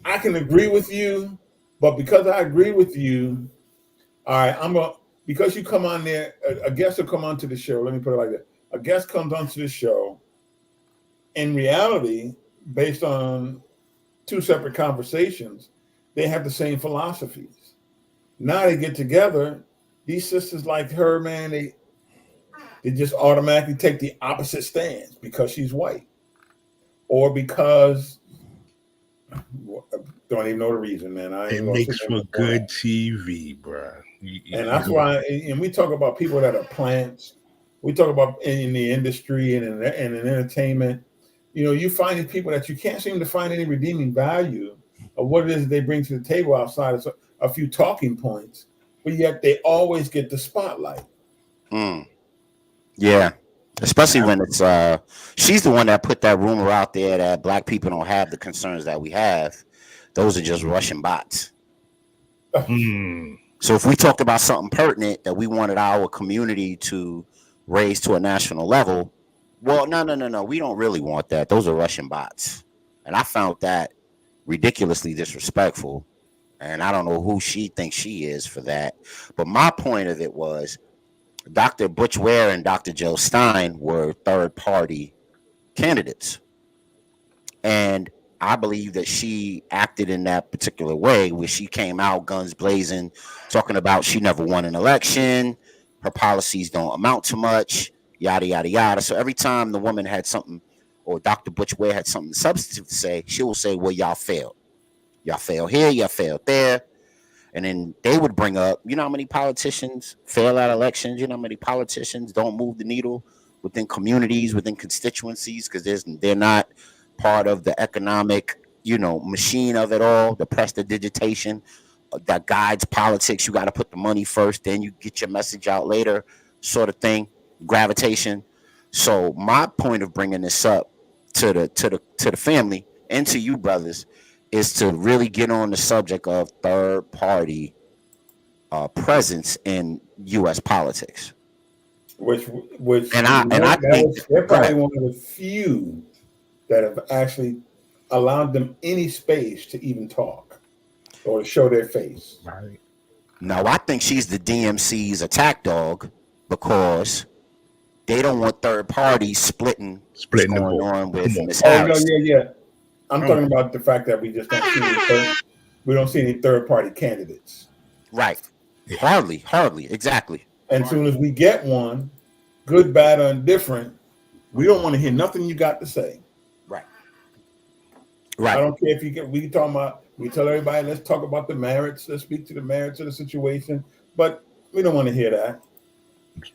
I can agree with you, but because I agree with you, all right, because you come on there, a guest will come onto the show. Let me put it like that. A guest comes onto the show. In reality, based on two separate conversations, they have the same philosophies. Now they get together. These sisters like her, man, they just automatically take the opposite stance because she's white, or because don't even know the reason, man. It makes for good TV, bro. And that's why. And we talk about people that are plants. We talk about in the industry and in entertainment. You find these people that you can't seem to find any redeeming value of what it is they bring to the table outside of a few talking points, but yet they always get the spotlight. Yeah, especially when it's she's the one that put that rumor out there that black people don't have the concerns that we have. Those are just Russian bots. So if we talked about something pertinent that we wanted our community to raise to a national level, well, no, we don't really want that. Those are Russian bots. And I found that ridiculously disrespectful. And I don't know who she thinks she is for that. But my point of it was Dr. Butch Ware and Dr. Jill Stein were third-party candidates. And I believe that she acted in that particular way where she came out guns blazing, talking about she never won an election, her policies don't amount to much, yada, yada, yada. So every time the woman had something, or Dr. Butch Ware had something substantive to say, she will say, well, y'all failed. Y'all failed here, y'all failed there. And then they would bring up, you know how many politicians fail at elections? You know how many politicians don't move the needle within communities, within constituencies, because they're not part of the economic, machine of it all, the prestidigitation that guides politics. You got to put the money first, then you get your message out later, sort of thing, gravitation. So my point of bringing this up to the family and to you brothers is to really get on the subject of third party presence in U.S. politics. Which I think they're probably one of the few that have actually allowed them any space to even talk or to show their face. Right. Now, I think she's the DMC's attack dog because they don't want third parties splitting what's going on with Ms. Harris. Yeah. I'm talking about the fact that we just don't see any third party candidates. Right. Hardly. Exactly. And as soon as we get one, good, bad, or indifferent, we don't want to hear nothing you got to say. Right. I don't care if we tell everybody, let's talk about the merits, let's speak to the merits of the situation, but we don't want to hear that.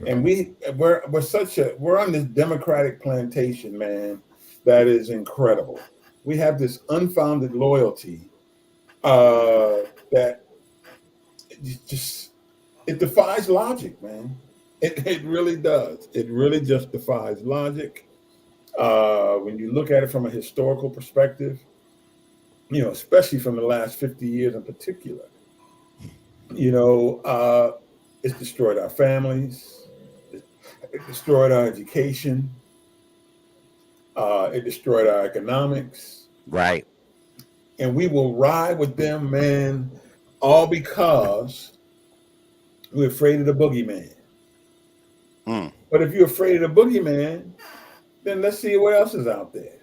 And we're on this democratic plantation, man, that is incredible. We have this unfounded loyalty that it defies logic, man. It really does. It really just defies logic. When you look at it from a historical perspective, especially from the last 50 years in particular. It's destroyed our families. It destroyed our education. It destroyed our economics. Right. And we will ride with them, man, all because we're afraid of the boogeyman. But if you're afraid of the boogeyman, then let's see what else is out there.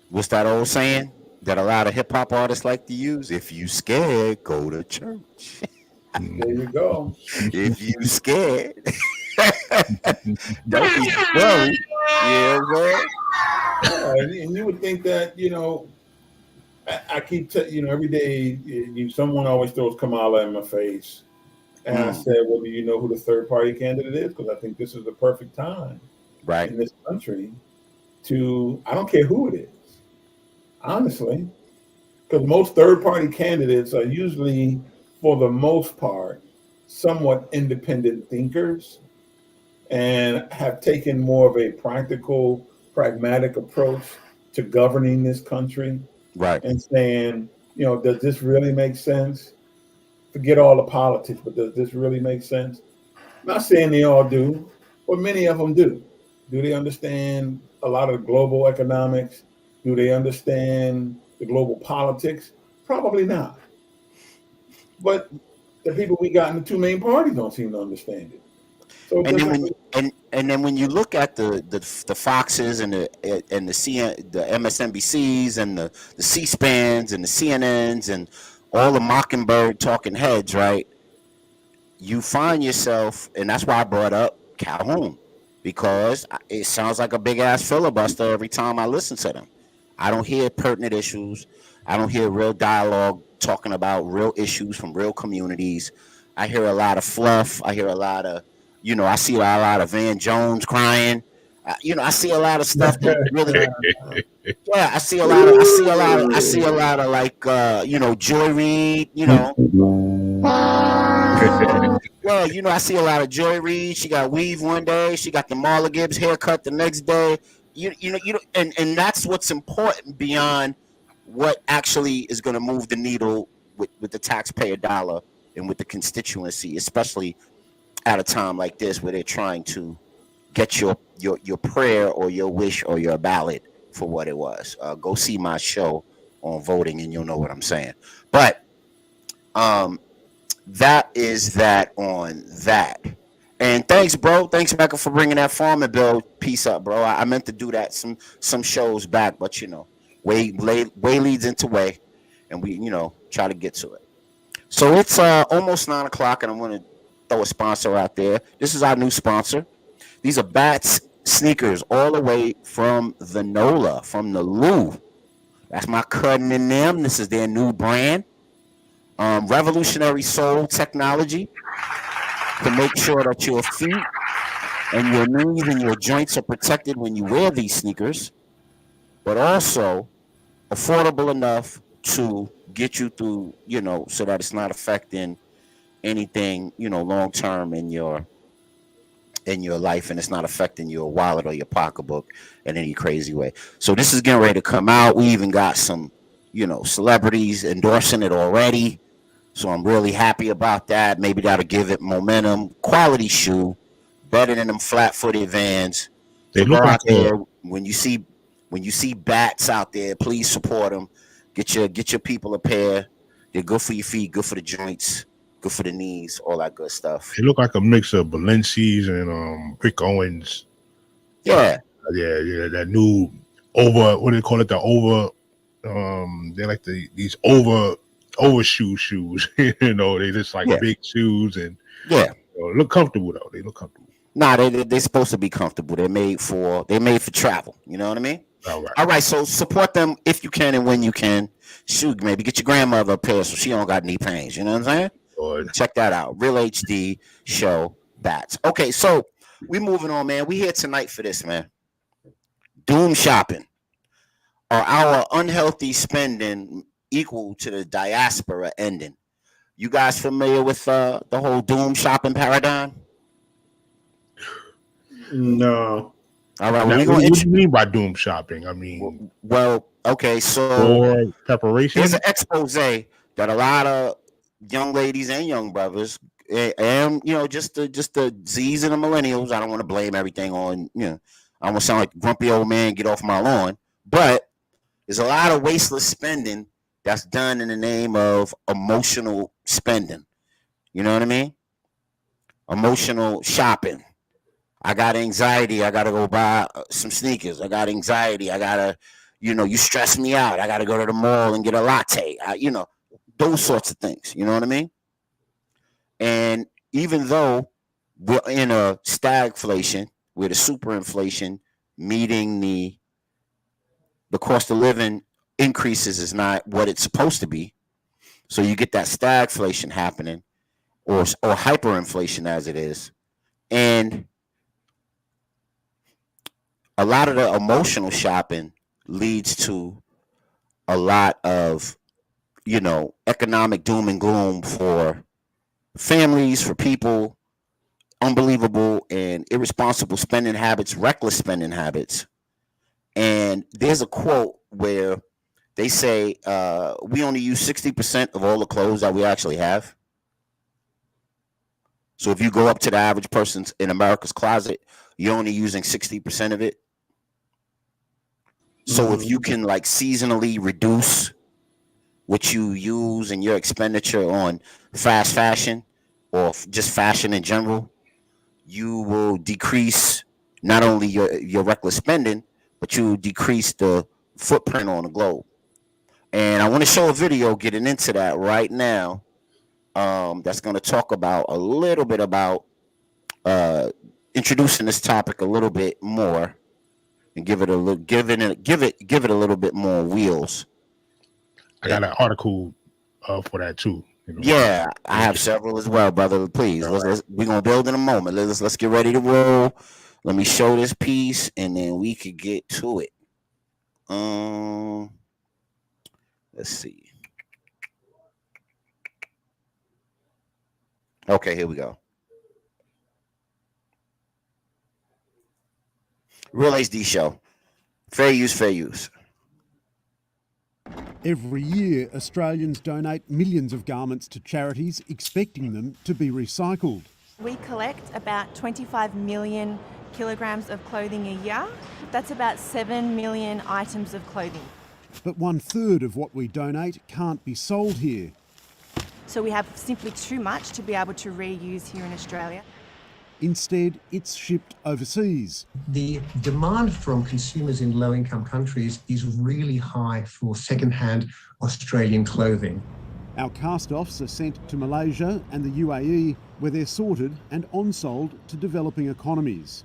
What's that old saying that a lot of hip hop artists like to use? If you scared, go to church. There you go. If you scared, don't be scary. Yeah, man. And you would think that, I keep every day, someone always throws Kamala in my face. And I said, well, do you know who the third party candidate is? Because I think this is the perfect time in this country I don't care who it is, honestly, because most third party candidates are usually, for the most part, somewhat independent thinkers and have taken more of a practical, pragmatic approach to governing this country. Right. And saying, does this really make sense? Forget all the politics, but does this really make sense? I'm not saying they all do, but many of them do. Do they understand a lot of the global economics? Do they understand the global politics? Probably not. But the people we got in the two main parties don't seem to understand it. So and then when you look at the Foxes and the MSNBCs and the C-SPANs and the CNNs and all the Mockingbird talking heads, right? You find yourself, and that's why I brought up Calhoun, because it sounds like a big ass filibuster every time I listen to them. I don't hear pertinent issues. I don't hear real dialogue talking about real issues from real communities. I hear a lot of fluff. I hear a lot of, I see a lot of Van Jones crying. I see a lot of stuff that really, I see a lot of like, Joy Reid, Well, I see a lot of Joy Reid. She got weave one day. She got the Marla Gibbs haircut the next day. And that's what's important beyond what actually is going to move the needle with the taxpayer dollar and with the constituency, especially at a time like this where they're trying to get your prayer or your wish or your ballot for what it was. Go see my show on voting and you'll know what I'm saying. But that is that on that. And thanks, bro. Thanks, Becca, for bringing that farming bill piece up, bro. I meant to do that some shows back, but way leads into way, and we try to get to it. So it's almost 9 o'clock, and I'm going to throw a sponsor out there. This is our new sponsor. These are Bats sneakers, all the way from the NOLA, from the Lou. That's my cousin and them. This is their new brand. Revolutionary sole technology to make sure that your feet and your knees and your joints are protected when you wear these sneakers, but also affordable enough to get you through, so that it's not affecting anything, long term in your life, and it's not affecting your wallet or your pocketbook in any crazy way. So this is getting ready to come out. We even got some, celebrities endorsing it already. So I'm really happy about that. Maybe that'll give it momentum. Quality shoe, better than them flat-footed Vans. They look out there. When you see Bats out there, please support them. Get your people a pair. They're good for your feet, good for the joints, good for the knees, all that good stuff. They look like a mix of Balenci's and Rick Owens. Yeah. Yeah. That new what do they call it? The over. They're like these overshoe shoes. They just like big shoes and look comfortable though. They look comfortable. Nah, they're supposed to be comfortable. They're made for travel. You know what I mean? All right. So support them if you can and when you can. Shoot, maybe get your grandmother a pair so she don't got knee pains. You know what I'm saying? Lord. Check that out. Real HD show Bats. Okay, so we moving on, man. We here tonight for this, man. Doom shopping. Are our unhealthy spending equal to the diaspora ending? You guys familiar with the whole doom shopping paradigm? No. All right. Now, what do you mean by doom shopping? I mean, well, Okay, so for preparation. there's an expose that a lot of young ladies and young brothers, and just the Z's and the millennials. I don't want to blame everything on I don't want to sound like a grumpy old man. Get off my lawn, but there's a lot of wasteless spending that's done in the name of emotional spending. You know what I mean? Emotional shopping. I got anxiety. I got to go buy some sneakers. I got anxiety. I got to, you stress me out. I got to go to the mall and get a latte. Those sorts of things. You know what I mean? And even though we're in a stagflation, where the superinflation meeting the cost of living increases is not what it's supposed to be. So you get that stagflation happening, or hyperinflation as it is. And a lot of the emotional shopping leads to a lot of, economic doom and gloom for families, for people, unbelievable and irresponsible spending habits, reckless spending habits. And there's a quote where they say, we only use 60% of all the clothes that we actually have. So if you go up to the average person in America's closet, you're only using 60% of it. So if you can seasonally reduce what you use and your expenditure on fast fashion or just fashion in general, you will decrease not only your reckless spending, but you decrease the footprint on the globe. And I want to show a video getting into that right now. That's going to talk about a little bit about introducing this topic a little bit more and give it a little bit more wheels. I got an article for that too. Yeah, I have several as well, brother. Please, we're gonna build in a moment. Let's get ready to roll. Let me show this piece, and then we could get to it. Let's see. Okay, here we go. Real HD show. Fair use, fair use. Every year, Australians donate millions of garments to charities, expecting them to be recycled. We collect about 25 million kilograms of clothing a year. That's about 7 million items of clothing. But 1/3 of what we donate can't be sold here. So we have simply too much to be able to reuse here in Australia. Instead, it's shipped overseas. The demand from consumers in low-income countries is really high for second-hand Australian clothing. Our cast-offs are sent to Malaysia and the UAE, where they're sorted and on-sold to developing economies.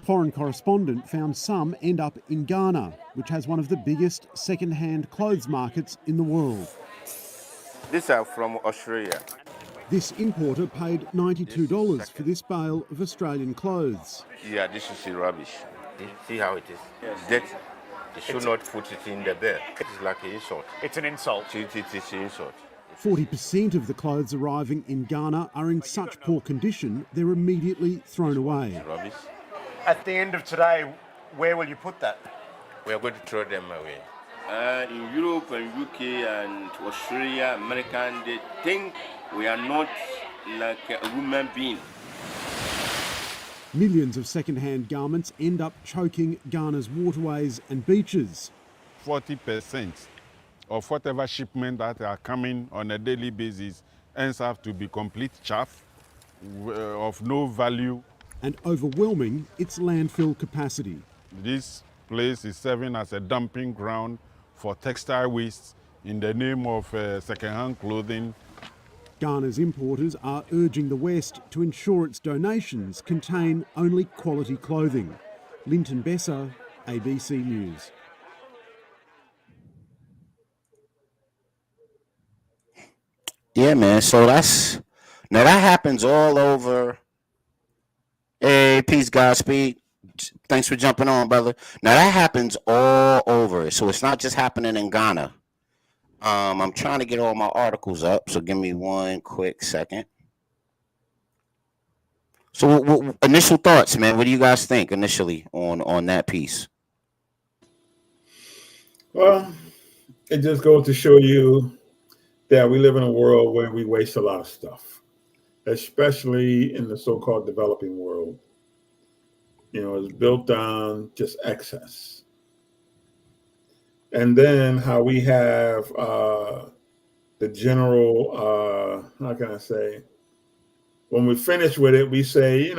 Foreign correspondent found some end up in Ghana, which has one of the biggest second-hand clothes markets in the world. These are from Australia. This importer paid $92 for this bale of Australian clothes. Yeah, this is rubbish. See how it is? That you should not put it in the bed. It's like an insult. It's an insult. It's an insult. 40% of the clothes arriving in Ghana are in such poor condition, they're immediately thrown away. Rubbish. At the end of today, where will you put that? We are going to throw them away. In Europe and UK and Australia, America, they think we are not like a human being. Millions of second-hand garments end up choking Ghana's waterways and beaches. 40% of whatever shipment that are coming on a daily basis ends up to be complete chaff of no value. And overwhelming its landfill capacity. This place is serving as a dumping ground for textile waste in the name of second-hand clothing. Ghana's importers are urging the West to ensure its donations contain only quality clothing. Linton Besser, ABC News. Yeah, man. So that happens all over. Hey, peace, Godspeed. Thanks for jumping on, brother. Now that happens all over. So it's not just happening in Ghana. I'm trying to get all my articles up, so give me one quick second. So what initial thoughts, man? What do you guys think initially on that piece? Well, it just goes to show you that we live in a world where we waste a lot of stuff, especially in the so-called developing world. It's built on just excess. And then how we have the general, how can I say, when we finish with it, we say,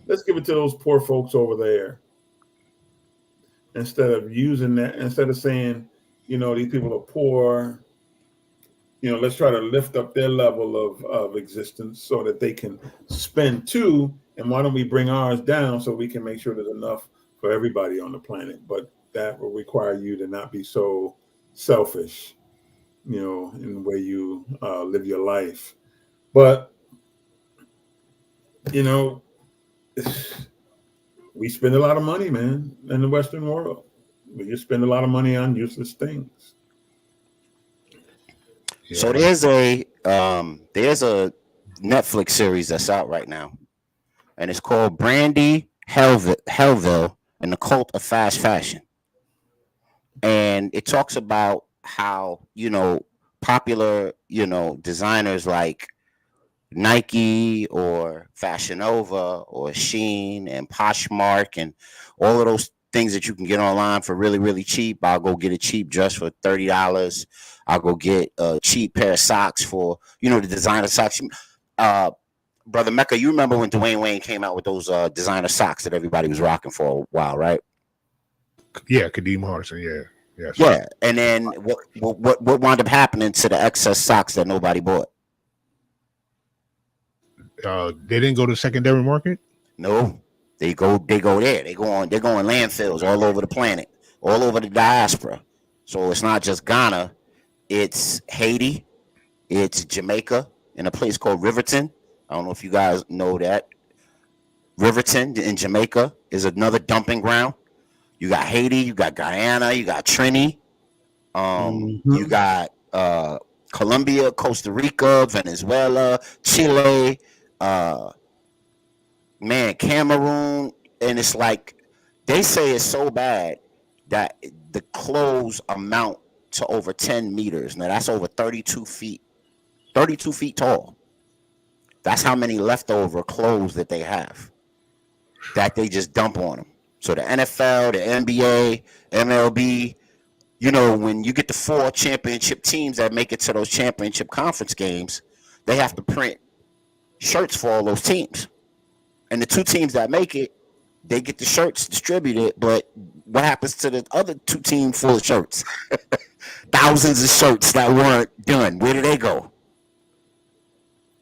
let's give it to those poor folks over there. Instead of using that, instead of saying, these people are poor, let's try to lift up their level of existence so that they can spend too. And why don't we bring ours down so we can make sure there's enough for everybody on the planet? But that will require you to not be so selfish, in the way you live your life. But, we spend a lot of money, man, in the Western world. We just spend a lot of money on useless things. Yeah. So there's a Netflix series that's out right now, and it's called Brandy Hellville and the Cult of Fast Fashion. And it talks about how, popular, designers like Nike or Fashion Nova or Shein and Poshmark and all of those things that you can get online for really, really cheap. I'll go get a cheap dress for $30. I'll go get a cheap pair of socks for, the designer socks. Brother Mecca, you remember when Dwayne Wayne came out with those designer socks that everybody was rocking for a while, right? Yeah, Kadeem Hardison, yeah. Yes. Yeah, and then what wound up happening to the excess socks that nobody bought? They didn't go to secondary market? No, they go there. They're going landfills all over the planet, all over the diaspora. So it's not just Ghana, it's Haiti, it's Jamaica, in a place called Riverton. I don't know if you guys know that. Riverton in Jamaica is another dumping ground. You got Haiti, you got Guyana, you got Trinity, you got Colombia, Costa Rica, Venezuela, Chile, Cameroon, and it's like they say it's so bad that the clothes amount to over 10 meters. Now that's over 32 feet tall. That's how many leftover clothes that they have that they just dump on them. So the NFL, the NBA, MLB, when you get the 4 championship teams that make it to those championship conference games, they have to print shirts for all those teams. And the 2 teams that make it, they get the shirts distributed. But what happens to the other 2 teams full of shirts? Thousands of shirts that weren't done. Where do they go?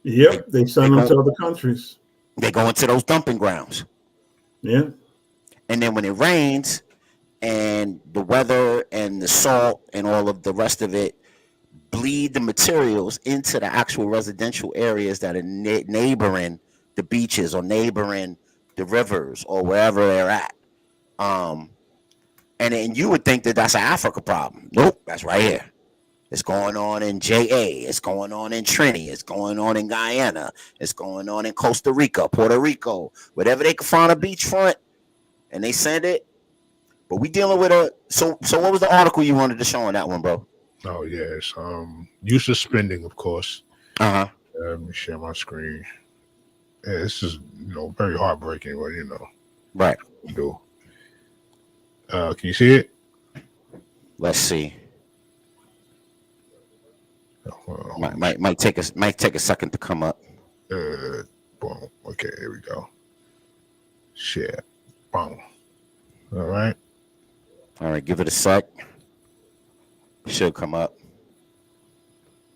Yep, they send them to other countries. They go into those dumping grounds. Yeah. And then when it rains and the weather and the salt and all of the rest of it bleed the materials into the actual residential areas that are neighboring the beaches or neighboring the rivers or wherever they're at. And then you would think that that's an Africa problem. Nope, that's right here. It's going on in JA. It's going on in Trinity. It's going on in Guyana. It's going on in Costa Rica, Puerto Rico, whatever they can find a beachfront, and they send it. But we dealing with so what was the article you wanted to show on that one, bro? Oh yes, useless spending, of course. Let me share my screen. Yeah, this is very heartbreaking, but right. Do. Can you see it? Let's see. Might take a second to come up. Boom. Okay, here we go. Share. Boom. All right. Give it a sec. Should come up.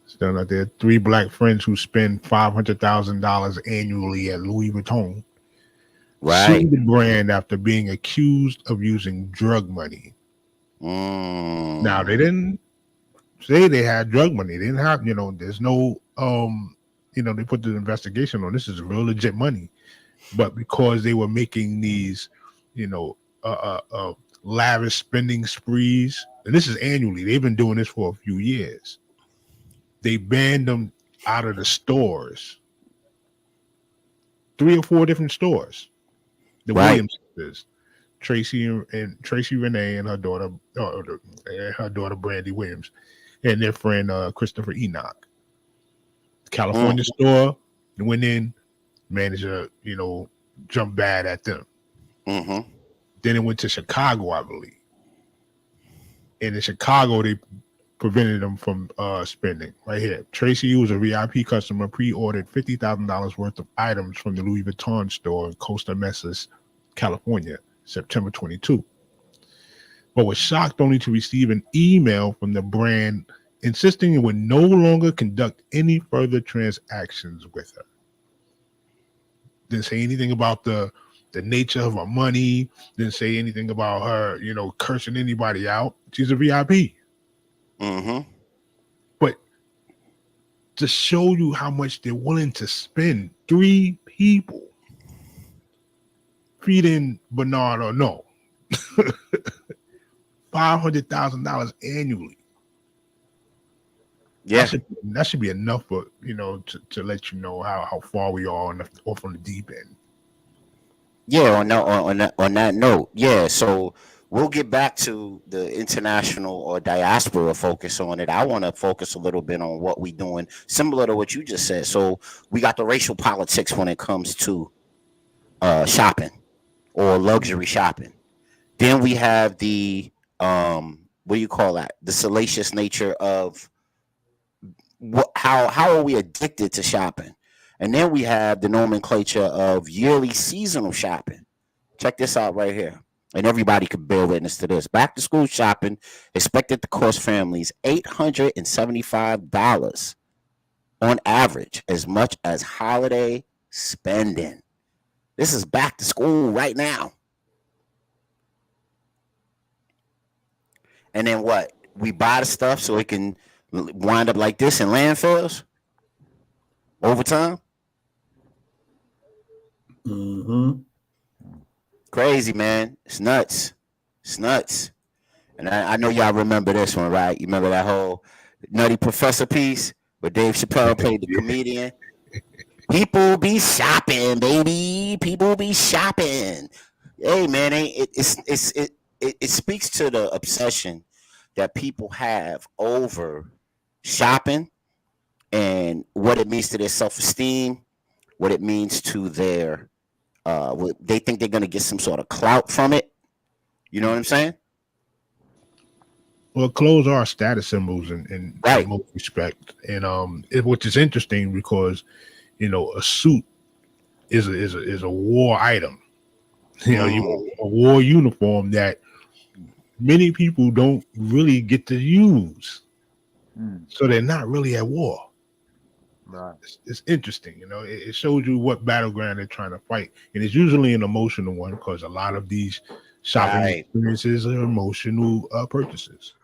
Still out there. 3 black friends who spend $500,000 annually at Louis Vuitton. Right. Sued the brand after being accused of using drug money. Now they didn't say they had drug money. They didn't have, there's no, they put the investigation on. This is real legit money, but because they were making these, lavish spending sprees, and this is annually. They've been doing this for a few years. They banned them out of the stores. 3 or 4 different stores. The right. Williams sisters, Tracy Renee and her daughter, Brandy Williams, and their friend Christopher Enoch. California store, went in, manager, jumped bad at them. Mm-hmm. Then it went to Chicago, I believe. And in Chicago, they prevented them from spending. Right here, Tracy, who was a VIP customer, pre-ordered $50,000 worth of items from the Louis Vuitton store in Costa Mesa, California, September 22. But was shocked only to receive an email from the brand insisting it would no longer conduct any further transactions with her. Didn't say anything about the nature of her money. Didn't say anything about her, cursing anybody out. She's a VIP. Mm-hmm. But to show you how much they're willing to spend, 3 people feeding Bernard or no, $500,000 annually. Yeah, that should be enough for to let you know how far we are off on the deep end. Yeah, on that note, yeah. So we'll get back to the international or diaspora focus on it. I want to focus a little bit on what we're doing, similar to what you just said. So we got the racial politics when it comes to shopping or luxury shopping. Then we have the what do you call that? The salacious nature of how are we addicted to shopping? And then we have the nomenclature of yearly seasonal shopping. Check this out right here. And everybody could bear witness to this. Back to school shopping expected to cost families $875 on average, as much as holiday spending. This is back to school right now. And then what? We buy the stuff so it can wind up like this in landfills over time. Mm-hmm. Crazy, man. It's nuts. And I know y'all remember this one, right? You remember that whole Nutty Professor piece where Dave Chappelle played the comedian? People be shopping, baby. People be shopping. Hey, man, it speaks to the obsession that people have over shopping and what it means to their self-esteem, what it means to their they think they're going to get some sort of clout from it. You know what I'm saying? Well, clothes are status symbols in most respect, and which is interesting because a suit is a war item. A war uniform that many people don't really get to use, so they're not really at war. Right. It's interesting, it shows you what battleground they're trying to fight, and it's usually an emotional one because a lot of these shopping experiences are emotional purchases.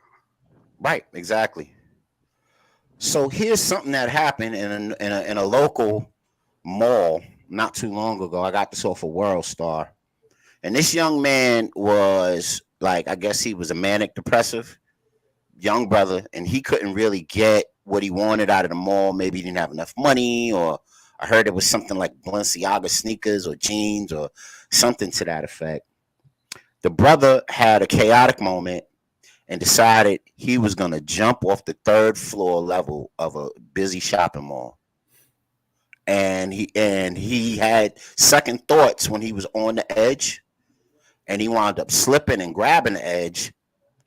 Right, exactly. So here's something that happened in a local mall not too long ago. I got this off of World Star, and this young man was like, I guess he was a manic depressive young brother, and he couldn't really get what he wanted out of the mall. Maybe he didn't have enough money, or I heard it was something like Balenciaga sneakers or jeans or something to that effect. The brother had a chaotic moment and decided he was going to jump off the 3rd floor level of a busy shopping mall. And he had second thoughts when he was on the edge, and he wound up slipping and grabbing the edge,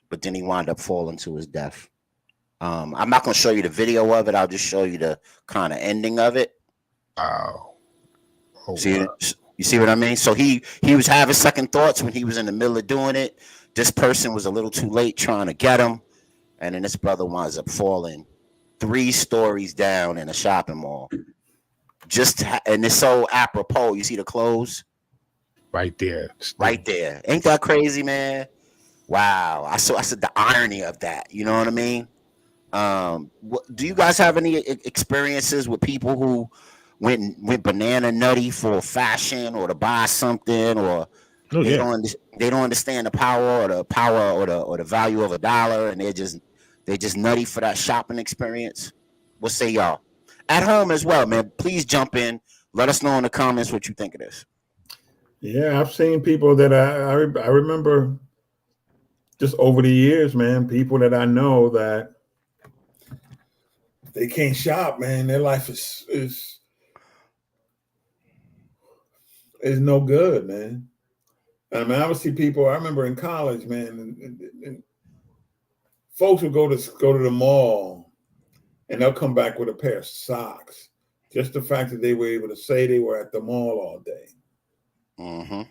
but then he wound up falling to his death. I'm not going to show you the video of it. I'll just show you the kind of ending of it. Wow. You see what I mean? So he was having second thoughts when he was in the middle of doing it. This person was a little too late trying to get him, and then this brother winds up falling 3 stories down in a shopping mall. And it's so apropos. You see the clothes? Right there. Ain't that crazy, man? Wow. I said the irony of that. You know what I mean? Do you guys have any experiences with people who went banana nutty for fashion or to buy something, or they don't understand the power or the value of a dollar, and they're just nutty for that shopping experience? What say y'all? At home as well, man. Please jump in. Let us know in the comments what you think of this. Yeah, I've seen people that I remember just over the years, man, people that I know that they can't shop, man. Their life is no good, man. I mean, I would see people. I remember in college, man, and folks would go to the mall, and they'll come back with a pair of socks. Just the fact that they were able to say they were at the mall all day. Mm-hmm.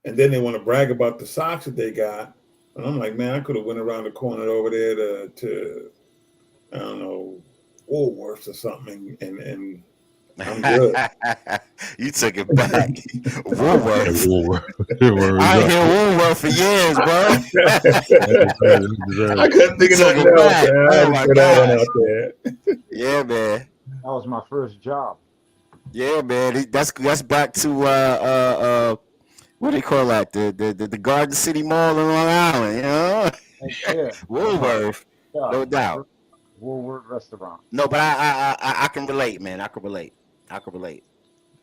And then they want to brag about the socks that they got. And I'm like, man, I could have went around the corner over there to I don't know, Woolworths or something, and I'm good. You took it back. Woolworth. Woolworth. I hear Woolworth for years, bro. I couldn't think of nothing else, man. I had to put that one out there. Yeah, man. That was my first job. Yeah, man. That's back to what do they call that? The Garden City Mall in Long Island, you know? Yeah. Woolworth, no doubt. Woolworth restaurant. No, but I can relate, man. I can relate.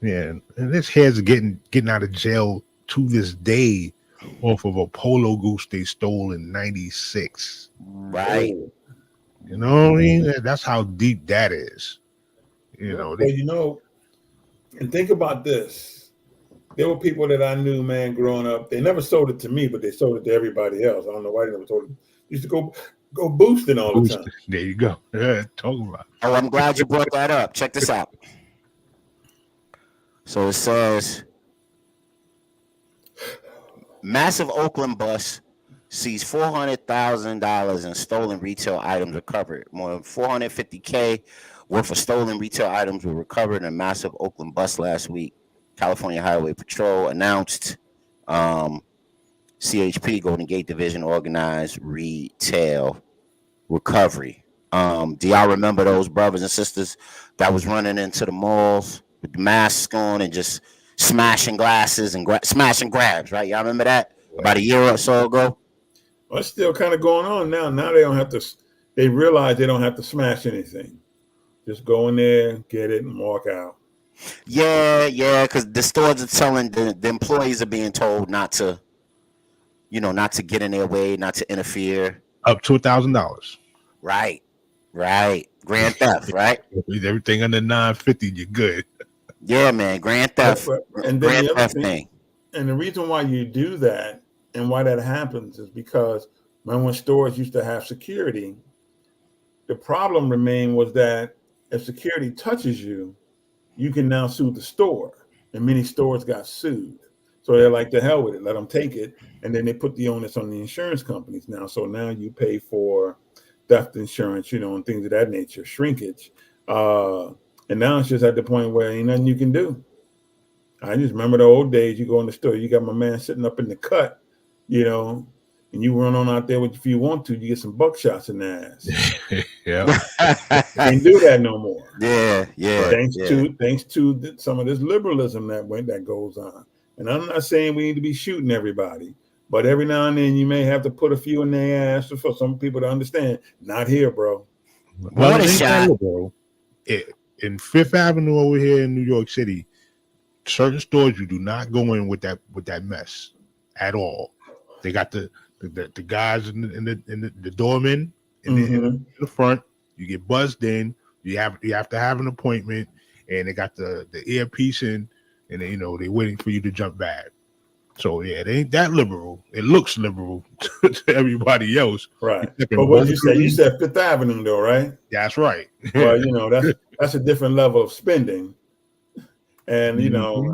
Yeah, and this head's getting out of jail to this day off of a polo goose they stole in '96. Right. You know what I mean? That's how deep that is. You know. Well, you know, and think about this. There were people that I knew, man, growing up. They never sold it to me, but they sold it to everybody else. I don't know why they never sold it. Used to go boosting all the time. There you go. Yeah, talking about. Oh, I'm glad you brought that up. Check this out. So it says, massive Oakland bus sees $400,000 in stolen retail items recovered. More than $450K worth of stolen retail items were recovered in a massive Oakland bus last week. California Highway Patrol announced. CHP, Golden Gate Division, organized retail recovery. Do y'all remember those brothers and sisters that was running into the malls with the masks on and just smashing glasses and smashing grabs, right? Y'all remember that about a year or so ago? Well, it's still kind of going on now. Now they don't have to. They realize they don't have to smash anything. Just go in there, get it, and walk out. Yeah, because the stores are telling the employees are being told not to get in their way, not to interfere. Up to $1,000. Right. Grand theft, right? Everything under $950, you're good. Yeah, man. Grand theft. And grand then theft thing. And the reason why you do that and why that happens is because when stores used to have security, the problem remained was that if security touches you, you can now sue the store. And many stores got sued. So they're like, the hell with it, let them take it. And then they put the onus on the insurance companies now. So now you pay for theft insurance, and things of that nature, shrinkage. And now it's just at the point where ain't nothing you can do. I just remember the old days, you go in the store, you got my man sitting up in the cut, and you run on out there if you want to, you get some buckshots in the ass. Yeah. Can't do that no more. Yeah. Thanks to some of this liberalism that goes on. And I'm not saying we need to be shooting everybody, but every now and then you may have to put a few in their ass for some people to understand. Not here, bro. What a shot, bro. In Fifth Avenue over here in New York City, certain stores you do not go in with that mess at all. They got the guys in the doormen in the front. You get buzzed in. You have to have an appointment, and they got the earpiece in. And they're waiting for you to jump back. So yeah, it ain't that liberal. It looks liberal to everybody else. Right. But what you said? You said Fifth Avenue, though, right? That's right. Well, that's a different level of spending. And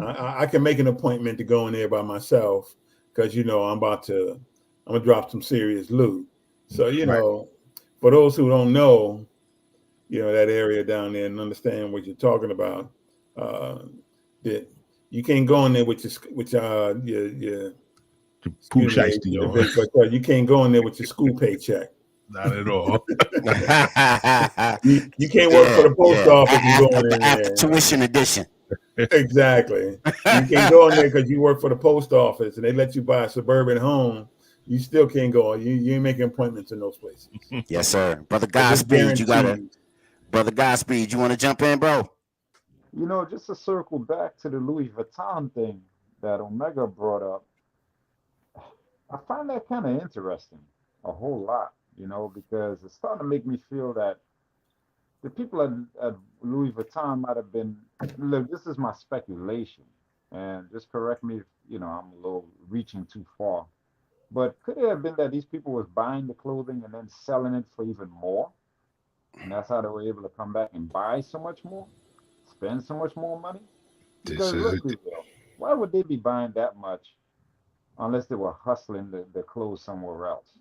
I can make an appointment to go in there by myself because I'm gonna drop some serious loot. So for those who don't know, that area down there and understand what you're talking about, that. You can't go in there with your poop shiesty, you can't go in there with your school paycheck. Not at all. you can't work for the post office and go in there. Tuition edition. Exactly. You can't go in there because you work for the post office and they let you buy a suburban home. You still can't go. You ain't making appointments in those places. Yes, sir. Brother Godspeed, you want to jump in, bro? You know, just to circle back to the Louis Vuitton thing that Omega brought up, I find that kind of interesting a whole lot, you know, because it's starting to make me feel that the people at Louis Vuitton might have been, look, this is my speculation, and just correct me if, you know, I'm a little reaching too far, but could it have been that these people was buying the clothing and then selling it for even more? And that's how they were able to come back and buy so much more, spend so much more money? This Because is let's be real, why would they be buying that much unless they were hustling the clothes somewhere else?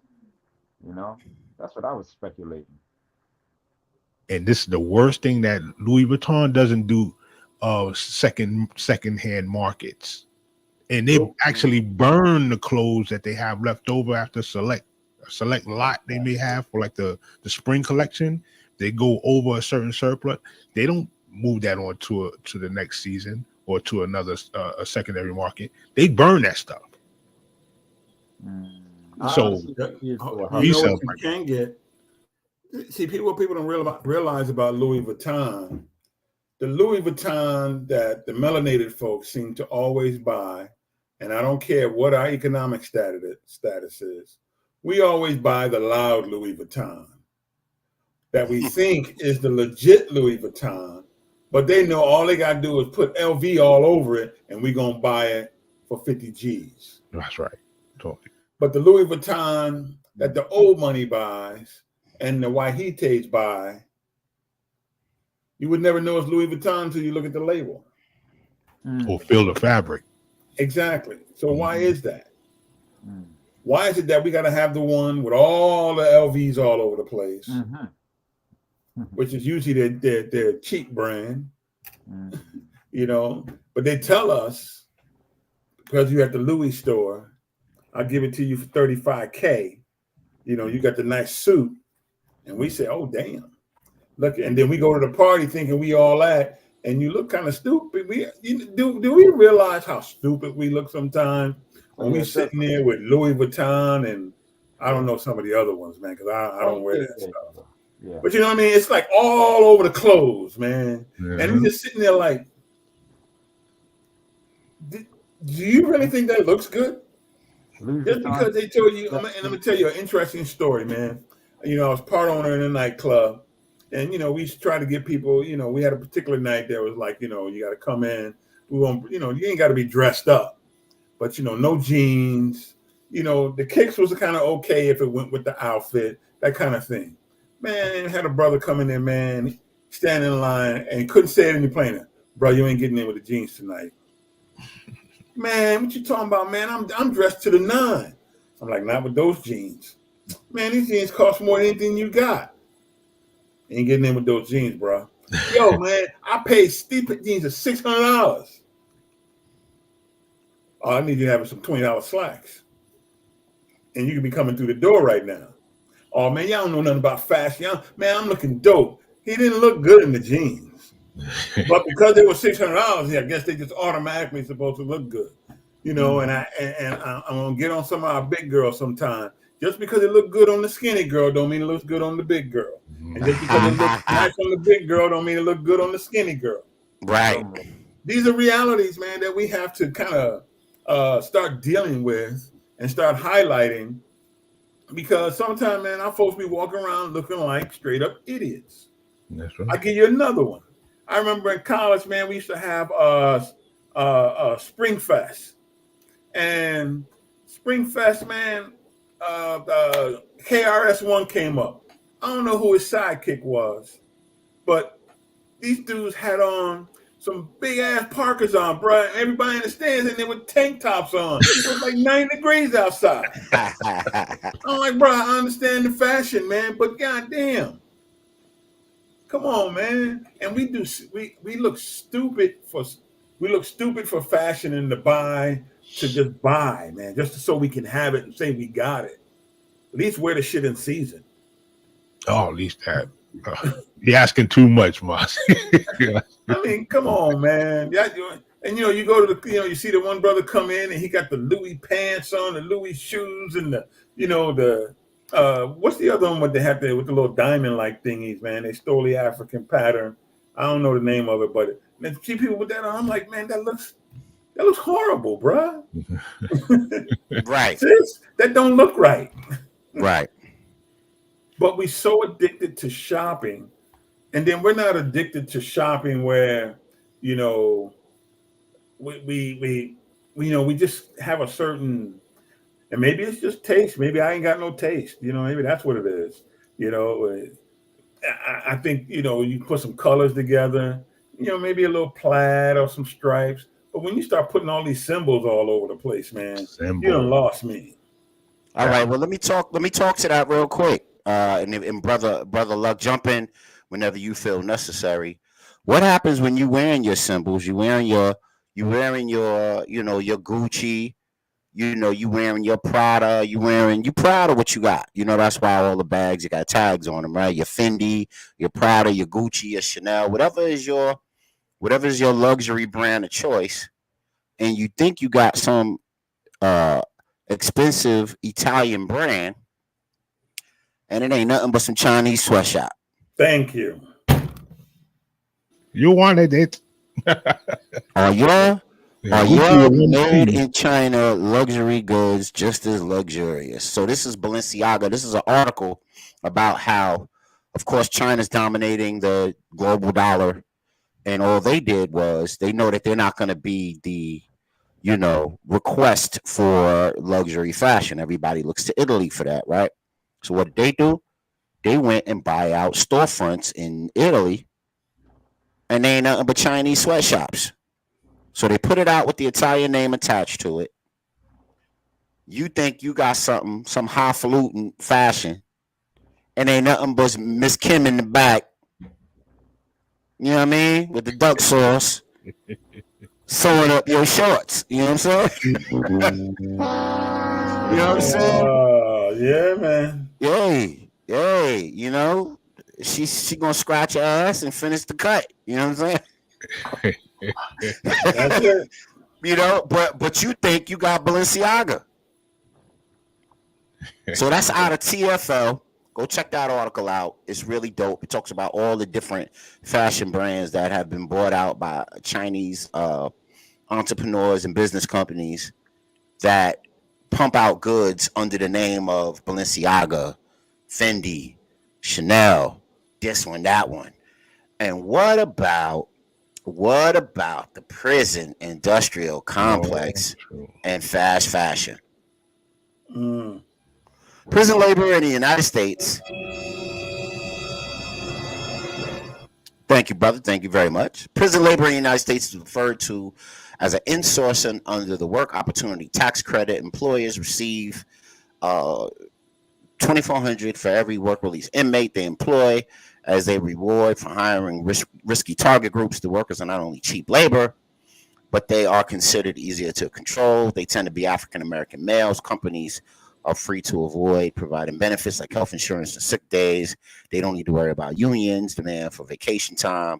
You know, that's what I was speculating. and this is the worst thing that Louis Vuitton doesn't do second hand markets. And they Nope. actually burn the clothes that they have left over after a select lot they may have for like the spring collection. They go over a certain surplus. They don't move that on to the next season or to another a secondary market. They burn that stuff. I So honestly see it for a You know hustle. what you can get? See, what people don't realize about Louis Vuitton, the Louis Vuitton that the melanated folks seem to always buy, and I don't care what our economic status is, we always buy the loud Louis Vuitton that we think is the legit Louis Vuitton, but they know all they got to do is put LV all over it, and we're going to buy it for 50 G's. That's right. Totally. But the Louis Vuitton that the old money buys and the Wahites buy, you would never know it's Louis Vuitton until you look at the label. Or feel the fabric. Exactly. So why is that? Why is it that we got to have the one with all the LVs all over the place, which is usually their cheap brand, you know? But they tell us, because you're at the Louis store, I'll give it to you for $35K. You know, you got the nice suit. And we say, oh, damn. Look, and then we go to the party thinking we all that, and you look kind of stupid. Do we realize how stupid we look sometimes when we sitting there with Louis Vuitton and I don't know some of the other ones, man, because I don't wear that stuff. Yeah. But you know what I mean? It's like all over the clothes, man. And we just sitting there like, do you really think that looks good? Just because they told you, and I'm gonna tell you an interesting story, man. You know, I was part owner in a nightclub, and you know, we used to try to get people. You know, we had a particular night that was like, you know, you got to come in. We won't, you know, you ain't got to be dressed up, but you know, no jeans. You know, the kicks was kind of okay if it went with the outfit, that kind of thing. Man, had a brother come in there, man, standing in line and couldn't say it any plainer. Bro, you ain't getting in with the jeans tonight. Man, what you talking about, man? I'm dressed to the nine. I'm like, not with those jeans. Man, these jeans cost more than anything you got. Ain't getting in with those jeans, bro. Yo, man, I paid stupid jeans of $600. Oh, I need you to have some $20 slacks. And you can be coming through the door right now. Oh, man, y'all don't know nothing about fashion. Man, I'm looking dope. He didn't look good in the jeans. But because they were $600, I guess they just automatically supposed to look good. You know, and I'm gonna get on some of our big girls sometime. Just because it looked good on the skinny girl don't mean it looks good on the big girl. And just because it looks nice on the big girl don't mean it looks good on the skinny girl. Right. These are realities, man, that we have to kind of start dealing with and start highlighting, because sometimes, man, our folks be walking around looking like straight up idiots. That's right. I'll give you another one. I remember in college, man, we used to have Spring Fest. And Spring Fest, man, KRS-One came up. I don't know who his sidekick was, but these dudes had on some big ass Parkers on, bro. Everybody in the stands and they with tank tops on. It was like 90 degrees outside. I'm like, bro, I understand the fashion, man, but goddamn, come on, man. And we look stupid for fashion and to buy. To just buy, man, just so we can have it and say we got it. At least wear the shit in season. Oh, at least that. You're asking too much, Moss. I mean, come on, man. And you know, you go to the, you know, you see the one brother come in and he got the Louis pants on, the Louis shoes, and the, you know, the what's the other one what they have there with the little diamond like thingies, man? They stole the African pattern. I don't know the name of it, but man, see people with that on. I'm like, man, that looks horrible, bruh. Right. Sis, that don't look right. Right. But we're so addicted to shopping, and then we're not addicted to shopping where, you know, we just have a certain, and maybe it's just taste. Maybe I ain't got no taste. You know, maybe that's what it is. You know, I think, you know, you put some colors together, you know, maybe a little plaid or some stripes. But when you start putting all these symbols all over the place, man, you done lost me. All right. Well, let me talk to that real quick. And brother Luck, jump in whenever you feel necessary. What happens when you wearing your symbols? You wearing your, you know, your Gucci. You know, you wearing your Prada. You proud of what you got. You know, that's why all the bags, you got tags on them, right? Your Fendi, your Prada, your Gucci, your Chanel, whatever is your luxury brand of choice, and you think you got some expensive Italian brand, and it ain't nothing but some Chinese sweatshop. Thank you. You wanted it. Are your made in China luxury goods just as luxurious? So this is Balenciaga. This is an article about how, of course, China's dominating the global dollar, and all they did was they know that they're not going to be the, you know, request for luxury fashion. Everybody looks to Italy for that, right? So what did they do? They went and buy out storefronts in Italy, and they ain't nothing but Chinese sweatshops. So they put it out with the Italian name attached to it. You think you got something, some highfalutin fashion, and ain't nothing but Miss Kim in the back. You know what I mean? With the duck sauce, sewing up your shorts. You know what I'm saying? You know what I'm saying? Yeah, man. Yay. You know, she gonna scratch her ass and finish the cut. You know what I'm saying? That's it. You know, but you think you got Balenciaga. So that's out of TFL. Go check that article out. It's really dope. It talks about all the different fashion brands that have been bought out by Chinese entrepreneurs and business companies that pump out goods under the name of Balenciaga, Fendi, Chanel, this one, that one. And what about the prison industrial complex and fast fashion? Prison labor in the United States. Thank you, brother. Thank you very much. Prison labor in the United States is referred to as an insourcing under the Work Opportunity Tax Credit. Employers receive $2,400 for every work release inmate they employ as a reward for hiring risky target groups. The workers are not only cheap labor, but they are considered easier to control. They tend to be African-American males. Companies are free to avoid providing benefits like health insurance and sick days. They don't need to worry about unions, demand for vacation time,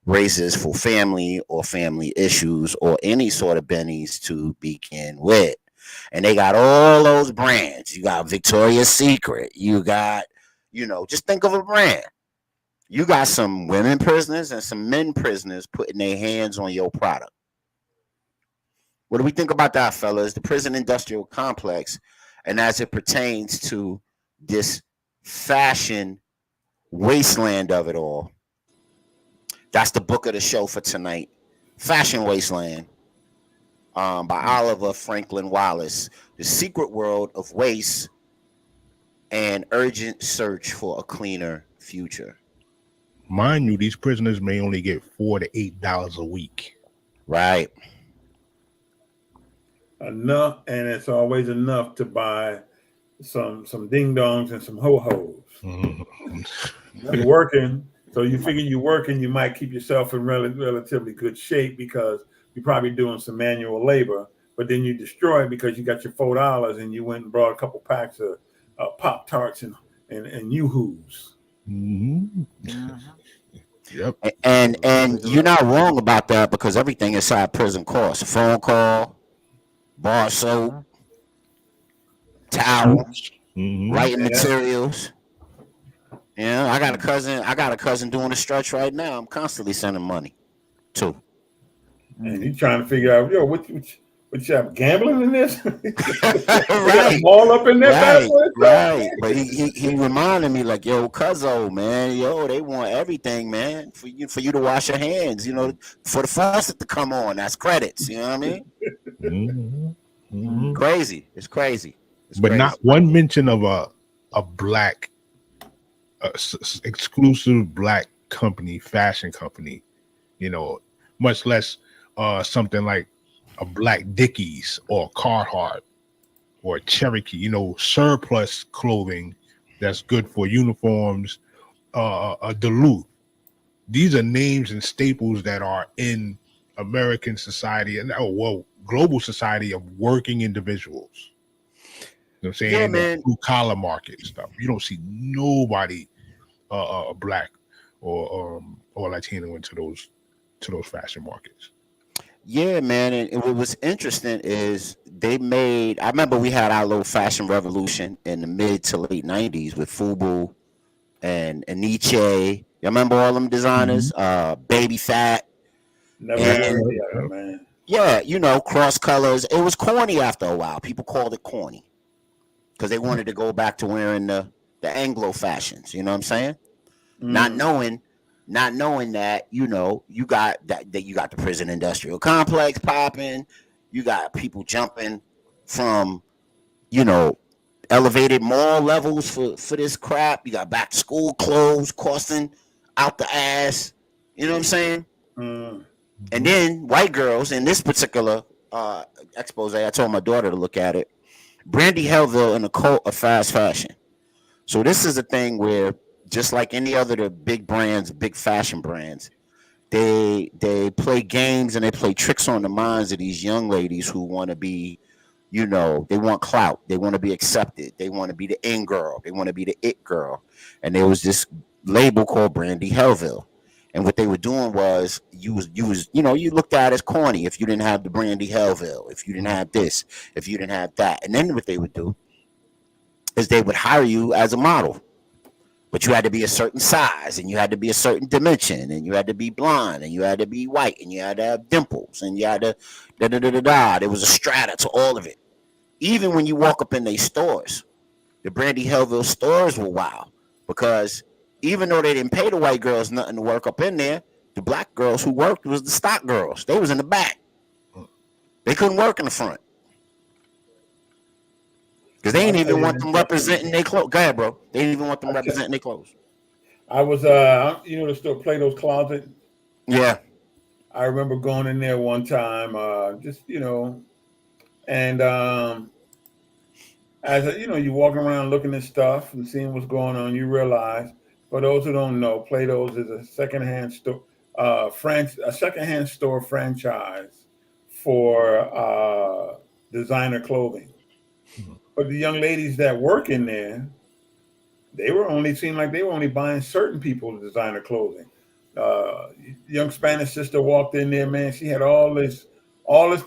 raises for family or family issues, or any sort of bennies to begin with. And they got all those brands. You got Victoria's Secret. You got, you know, just think of a brand. You got some women prisoners and some men prisoners putting their hands on your product. What do we think about that, fellas? The prison industrial complex, and as it pertains to this fashion wasteland of it all. That's the book of the show for tonight. Fashion Wasteland by Oliver Franklin Wallace. The Secret World of Waste and Urgent Search for a Cleaner Future. Mind you, these prisoners may only get $4 to $8 a week. Right. Enough, and it's always enough to buy some ding dongs and some ho hos. You're working, so you figure you're working, you might keep yourself in relatively good shape because you're probably doing some manual labor. But then you destroy it because you got your $4 and you went and brought a couple packs of Pop-Tarts and Yoo-Hoos. Yep. And you're not wrong about that because everything inside prison costs. A phone call, bar soap, towel, writing materials. Yeah, I got a cousin. I got a cousin doing a stretch right now. I'm constantly sending money to. And he's trying to figure out, yo, what you have gambling in this? Right, all up in that right. But he reminded me like, yo, cuzzo, man, yo, they want everything, man, for you to wash your hands, you know, for the faucet to come on. That's credits. You know what I mean? Crazy. It's crazy. But not one mention of a black exclusive black company, fashion company, you know, much less something like a Black Dickies or Carhartt or Cherokee, you know, surplus clothing that's good for uniforms, a Duluth. These are names and staples that are in American society and global society of working individuals. You know what I'm saying? Yeah, man. Blue collar market stuff. You don't see nobody black or Latino into those fashion markets. Yeah, man. And what was interesting is I remember we had our little fashion revolution in the mid to late 90s with Fubu and Nietzsche. You remember all them designers? Baby Fat. Never heard of it, man. Yeah, you know, cross colors. It was corny after a while. People called it corny because they wanted to go back to wearing the Anglo fashions. You know what I'm saying? Not knowing that, you know, you got you got the prison industrial complex popping. You got people jumping from, you know, elevated mall levels for this crap. You got back to school clothes costing out the ass. You know what I'm saying? And then white girls in this particular expose, I told my daughter to look at it. Brandy Hellville and the cult of fast fashion. So this is a thing where, just like any other the big brands, big fashion brands, they play games and they play tricks on the minds of these young ladies who want to be, you know, they want clout, they want to be accepted, they want to be the in girl, they want to be the it girl. And there was this label called Brandy Hellville. And what they were doing was you looked at it as corny if you didn't have the Brandy Hellville, if you didn't have this, if you didn't have that. And then what they would do is they would hire you as a model. But you had to be a certain size, and you had to be a certain dimension, and you had to be blonde, and you had to be white, and you had to have dimples, and you had to There was a strata to all of it. Even when you walk up in their stores, the Brandy Hellville stores were wild because even though they didn't pay the white girls nothing to work up in there, the black girls who worked was the stock girls. They was in the back. They couldn't work in the front. Because they didn't even want them representing their clothes. Go ahead, bro. They didn't even want them representing their clothes. I was, you know, the store Plato's Closet. Yeah. I remember going in there one time, just, you know, and as you know, you walking around looking at stuff and seeing what's going on, you realize, for those who don't know, Plato's is a secondhand store, a secondhand store franchise for designer clothing. But the young ladies that work in there, seemed like they were only buying certain people's designer clothing. Young Spanish sister walked in there, man. She had all this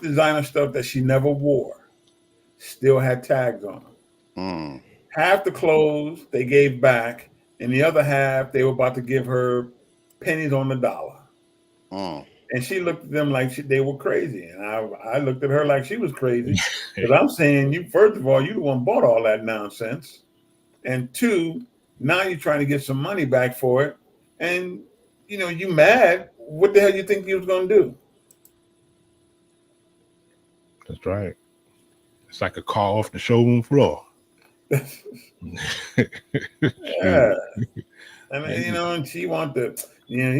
designer stuff that she never wore. Still had tags on them. Half the clothes they gave back, and the other half they were about to give her pennies on the dollar. And she looked at them like they were crazy. And I looked at her like she was crazy. Because I'm saying, first of all, you the one bought all that nonsense. And two, now you're trying to get some money back for it. And, you know, you mad. What the hell you think you was going to do? That's right. It's like a car off the showroom floor. Yeah. And, you know, and she want the... And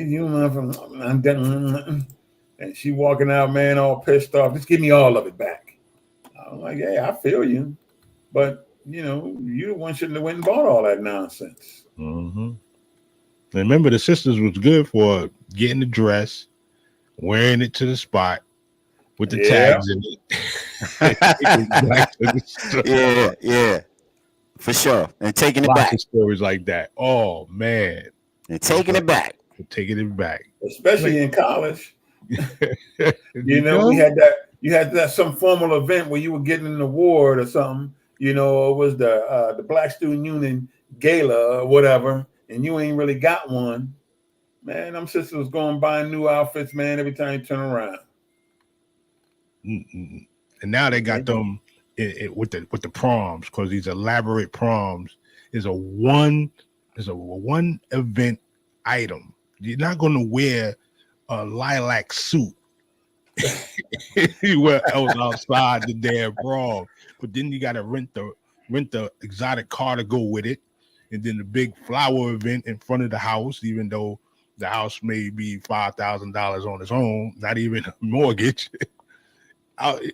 she walking out, man, all pissed off. Just give me all of it back. I'm like, hey, I feel you, but you know, you the one shouldn't have went and bought all that nonsense. Remember, the sisters was good for getting the dress, wearing it to the spot with the tags in it. Yeah, for sure, and taking it back. Stories like that. Oh man, and taking it back. Taking it back, especially in college. You know, we had that. You had that some formal event where you were getting an award or something. You know, it was the Black Student Union Gala or whatever, and you ain't really got one, man, them sisters was going buying new outfits, man, every time you turn around. And now they got them with the proms, because these elaborate proms is a one event item. You're not going to wear a lilac suit anywhere else outside the damn prom, but then you got to rent the exotic car to go with it, and then the big flower event in front of the house, even though the house may be $5,000 on its own, not even a mortgage.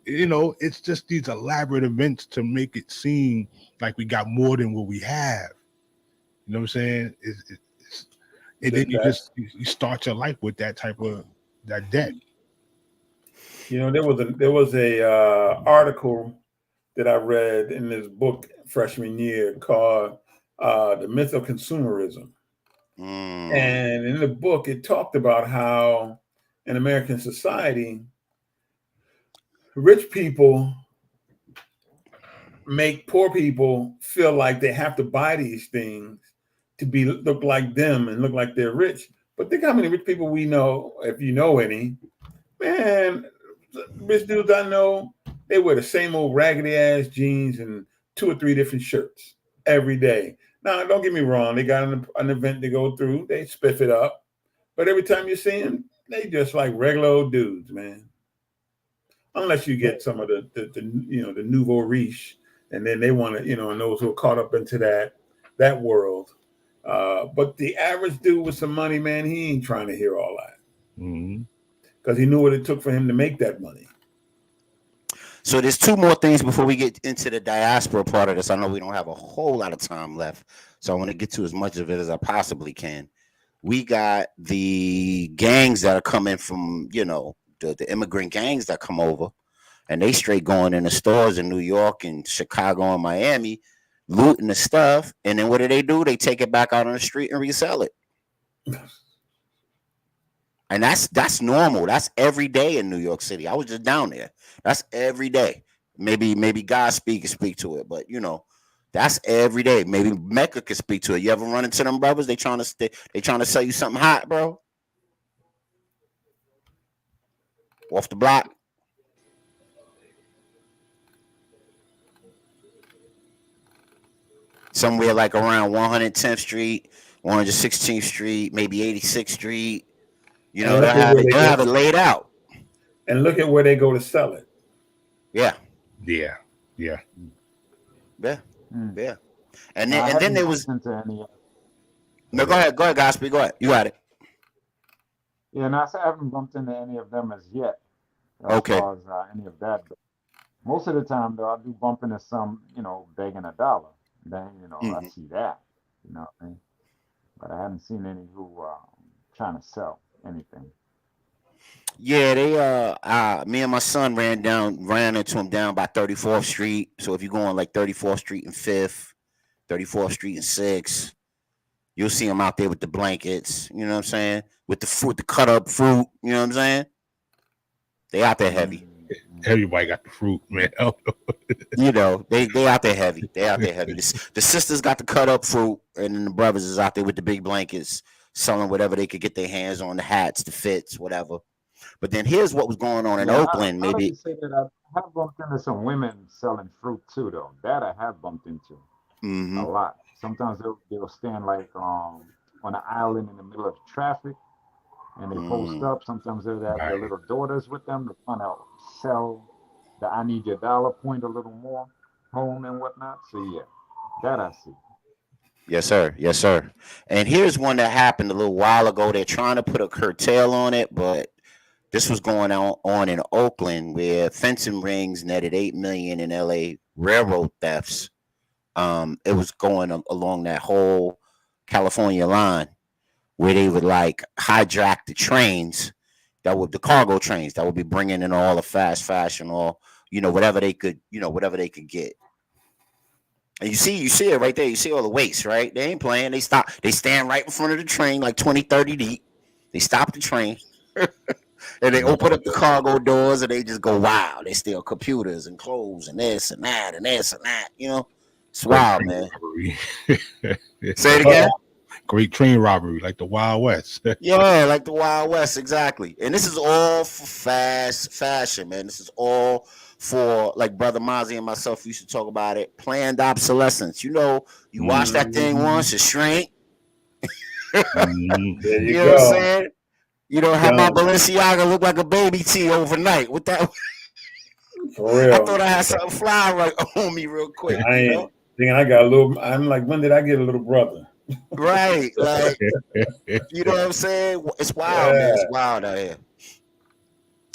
It's just these elaborate events to make it seem like we got more than what we have. You know what I'm saying? And then you start your life with that type of that debt. There was a article that I read in this book freshman year called "The Myth of Consumerism," and in the book it talked about how in American society, rich people make poor people feel like they have to buy these things to look like them and look like they're rich. But think how many rich people we know, if you know any, man. Rich dudes I know, they wear the same old raggedy ass jeans and 2 or 3 different shirts every day. Now, don't get me wrong, they got an event to go through, they spiff it up, but every time you see them, they just like regular old dudes, man. Unless you get some of the nouveau riche, and then they want to, and those who are caught up into that world. But the average dude with some money, man, he ain't trying to hear all that. Because he knew what it took for him to make that money. So there's 2 more things before we get into the diaspora part of this. I know we don't have a whole lot of time left, so I want to get to as much of it as I possibly can. We got the gangs that are coming from, the immigrant gangs that come over, and they straight going in the stores in New York and Chicago and Miami, looting the stuff, and then what do? They take it back out on the street and resell it. And that's normal. That's every day in New York City. I was just down there. That's every day. Maybe God can speak to it, but that's every day. Maybe Mecca can speak to it. You ever run into them brothers? They trying to sell you something hot, bro. Off the block. Somewhere like around 110th Street, 116th Street, maybe 86th Street. They'll have it laid out. And look at where they go to sell it. Yeah. Yeah. And then there was. No, go ahead, Godspeed. Go ahead. You got it. Yeah, and I haven't bumped into any of them as yet. Okay. As far as any of that, but most of the time though, I do bump into some, begging $1. Then I see that, what I mean? But I haven't seen any who trying to sell anything. Yeah, they me and my son ran into him down by 34th Street. So if you go on like 34th Street and 5th, 34th Street and 6th, you'll see them out there with the blankets, you know what I'm saying? With the fruit, the cut up fruit, you know what I'm saying? They out there heavy. Everybody got the fruit, man. They out there heavy. They out there heavy. The sisters got the cut up fruit, and then the brothers is out there with the big blankets, selling whatever they could get their hands on, the hats, the fits, whatever. But then here's what was going on in Oakland. I say that I have bumped into some women selling fruit too, though. That I have bumped into a lot. Sometimes they'll stand like on an island in the middle of traffic, and they post up. Sometimes they'll have their little daughters with them to kind of sell the "I need your dollar" point a little more home and whatnot. So yeah, that I see. Yes, sir. Yes, sir. And here's one that happened a little while ago. They're trying to put a curtail on it, but this was going on in Oakland, where fencing rings netted $8 million in LA railroad thefts. It was going along that whole California line, where they would like hijack the trains, the cargo trains that would be bringing in all the fast fashion, or whatever they could get. And you see it right there. You see all the waste, right? They ain't playing. They stand right in front of the train, like 20, 30 deep. They stop the train. And they open up the cargo doors, and they just go wild. They steal computers and clothes and this and that and this and that. It's wild, man. Say it again. Great train robbery, like the Wild West. Yeah, like the Wild West, exactly. And this is all for fast fashion, man. This is all for, like Brother Mozzie and myself used to talk about it, planned obsolescence. You know, you wash that thing once, it shrink. There you know go. what I'm saying? You know, have my Done. Balenciaga look like a baby tee overnight. With that, For real. I thought I had something fly right on me real quick. I You ain't know? thinking I got a little. I'm like, when did I get a little brother? Right, like, you know what I'm saying? It's wild, man. It's wild out here.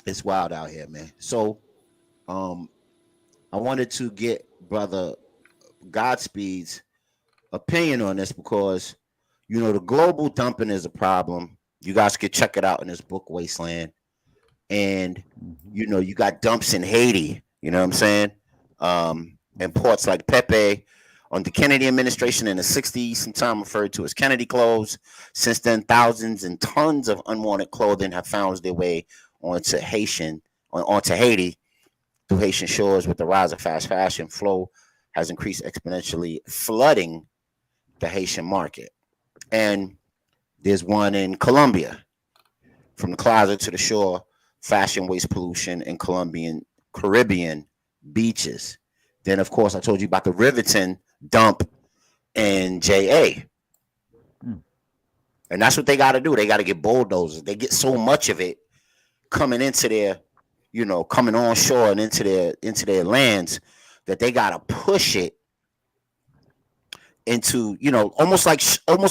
It's wild out here, man. So, I wanted to get Brother Godspeed's opinion on this because, you know, the global dumping is a problem. You guys could check it out in this book, Wasteland. And, you know, you got dumps in Haiti, you know what I'm saying? And ports like Pepe on the Kennedy administration in the 60s, sometimes referred to as Kennedy clothes. Since then, thousands and tons of unwanted clothing have found their way onto Haiti through Haitian shores. With the rise of fast fashion, flow has increased exponentially, flooding the Haitian market. And there's one in Colombia, from the closet to the shore, fashion waste pollution in Caribbean beaches. Then, of course, I told you about the Riverton dump in JA. And that's what they got to do. They got to get bulldozers. They get so much of it coming into their, you know, coming on shore and into their lands that they got to push it into, you know, almost like shoveling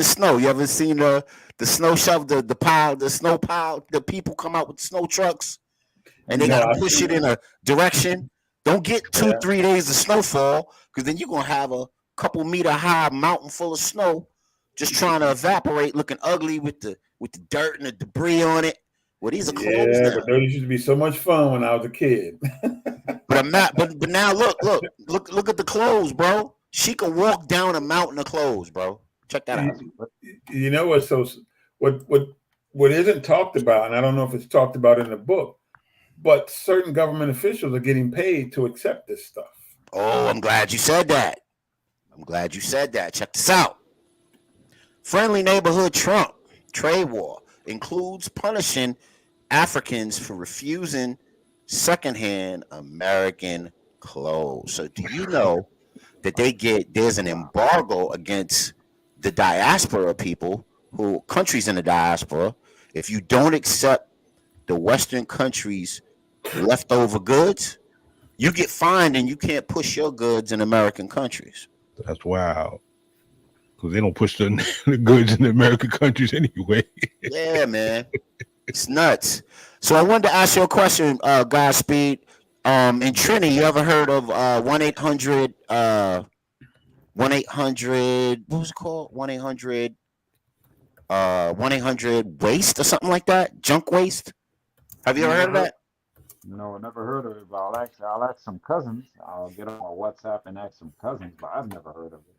snow. You ever seen the snow shovel, the snow pile, the people come out with snow trucks and they got to push it in a direction. Don't get 2-3 days of snowfall, because then you're going to have a couple meter high mountain full of snow just trying to evaporate, looking ugly with the dirt and the debris on it. Well, these are clothes now. But those used to be so much fun when I was a kid. But I'm not. But now look at the clothes, bro. She can walk down a mountain of clothes, bro. Check that out. You know what? So what isn't talked about, and I don't know if it's talked about in the book, but certain government officials are getting paid to accept this stuff. Oh, I'm glad you said that. Check this out. Friendly neighborhood Trump trade war includes punishing Africans for refusing secondhand American clothes. So do you know that there's an embargo against the diaspora people, countries in the diaspora, if you don't accept the Western countries' leftover goods, you get fined and you can't push your goods in American countries. That's wild. Because they don't push the goods in the American countries anyway. Yeah, man. It's nuts. So I wanted to ask you a question, Godspeed. In Trini, you ever heard of 1-800 what was it called? 1-800 waste or something like that? Junk waste? Have you ever heard of that? No, never heard of it, but I'll ask some cousins. I'll get on my WhatsApp and ask some cousins, but I've never heard of it.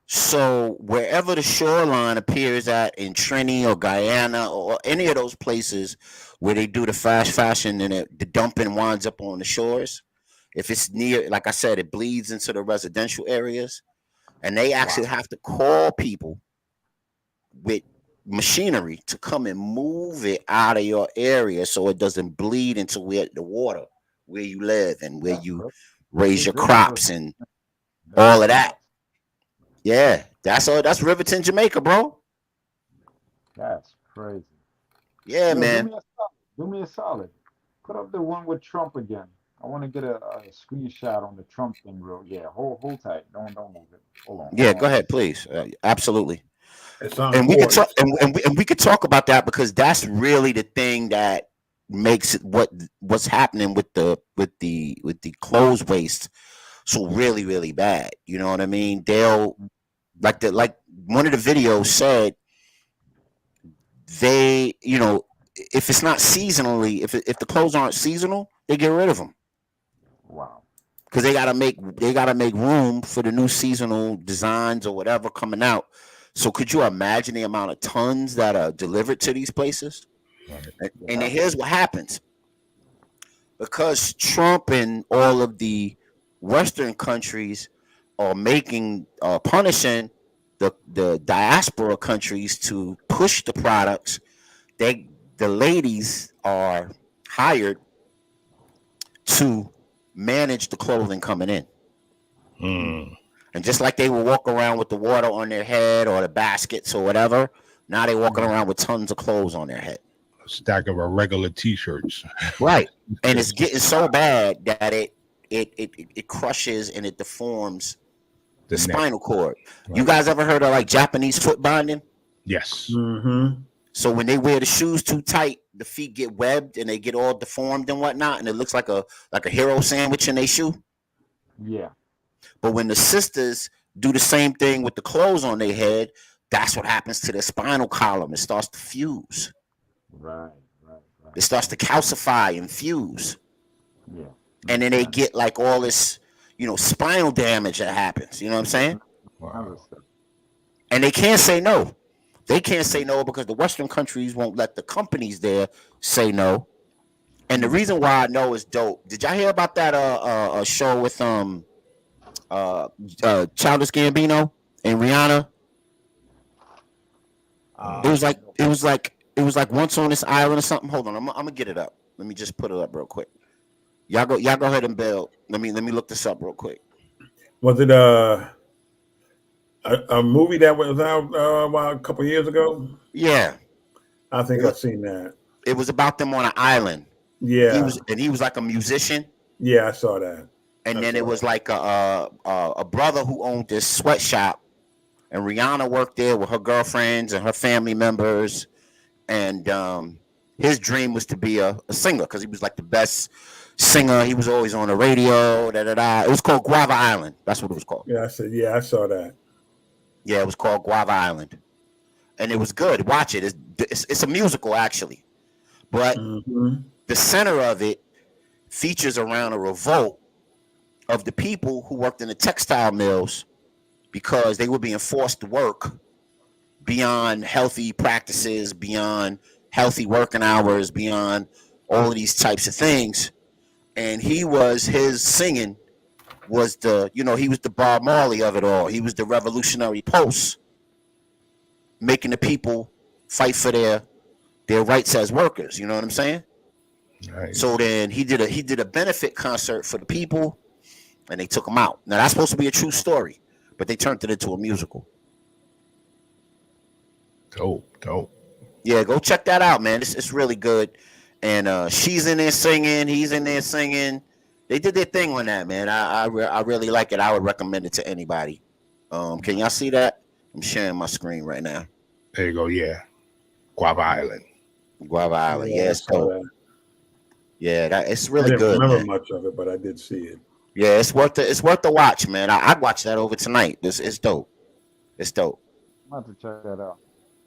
So wherever the shoreline appears at in Trini or Guyana or any of those places where they do the fast fashion and the dumping winds up on the shores, if it's near, like I said, it bleeds into the residential areas, and they actually have to call people with machinery to come and move it out of your area so it doesn't bleed into the water where you live and where you raise your crops and all of that. Yeah, that's Riverton, Jamaica, bro. That's crazy. Yeah, man. Do me a solid. Put up the one with Trump again. I want to get a screenshot on the Trump thing, real. Yeah, hold tight. Don't move it. Hold on. Yeah, go ahead, please. Absolutely. And we could talk, and we could talk about that, because that's really the thing that makes it what's happening with the clothes waste so really, really bad. You know what I mean? They'll like one of the videos said, they, you know, if it's not seasonally, if the clothes aren't seasonal, they get rid of them. Wow. Because they gotta make room for the new seasonal designs or whatever coming out. So could you imagine the amount of tons that are delivered to these places? Right. And then here's what happens. Because Trump and all of the Western countries are punishing the diaspora countries to push the products, the ladies are hired to manage the clothing coming in. And just like they will walk around with the water on their head or the baskets or whatever, now they're walking around with tons of clothes on their head. A stack of regular t-shirts. Right. And it's getting so bad that it crushes and it deforms the spinal cord. Right. You guys ever heard of like Japanese foot binding? Yes. Mm-hmm. So when they wear the shoes too tight, the feet get webbed and they get all deformed and whatnot, and it looks like a hero sandwich in their shoe. Yeah. But when the sisters do the same thing with the clothes on their head, that's what happens to their spinal column. It starts to fuse. Right. It starts to calcify and fuse. Yeah. And then they get like all this, spinal damage that happens. You know what I'm saying? Wow. And they can't say no. They can't say no because the Western countries won't let the companies there say no. And the reason why I know is dope. Did y'all hear about that show with Childish Gambino and Rihanna? It was like Once on This Island or something. Hold on, I'm gonna get it up. Let me just put it up real quick. Y'all go ahead and build. Let me look this up real quick. Was it a movie that was out a couple years ago? Yeah, I think I've seen that. It was about them on an island. Yeah, he was like a musician. Yeah, I saw that. And then it was like a brother who owned this sweatshop, and Rihanna worked there with her girlfriends and her family members, and his dream was to be a singer because he was like the best singer. He was always on the radio. It was called Guava Island. That's what it was called. Yeah, I saw that. Yeah, it was called Guava Island, and it was good. Watch it. It's a musical actually, but the center of it features around a revolt of the people who worked in the textile mills because they were being forced to work beyond healthy practices, beyond healthy working hours, beyond all of these types of things. And his singing was he was the Bob Marley of it all. He was the revolutionary pulse, making the people fight for their rights as workers. You know what I'm saying? Nice. So then he did a benefit concert for the people, and they took him out. Now that's supposed to be a true story, but they turned it into a musical. Dope. Yeah, go check that out, man. It's really good. And she's in there singing, he's in there singing. They did their thing on that, man. I really like it. I would recommend it to anybody. Can y'all see that? I'm sharing my screen right now. There you go. Yeah, Guava Island. Yeah, it's dope. Yeah, it's really good. I didn't remember much of it, but I did see it. Yeah, it's worth the watch, man. I'd watch that over tonight. It's dope. It's dope. I'm about to check that out.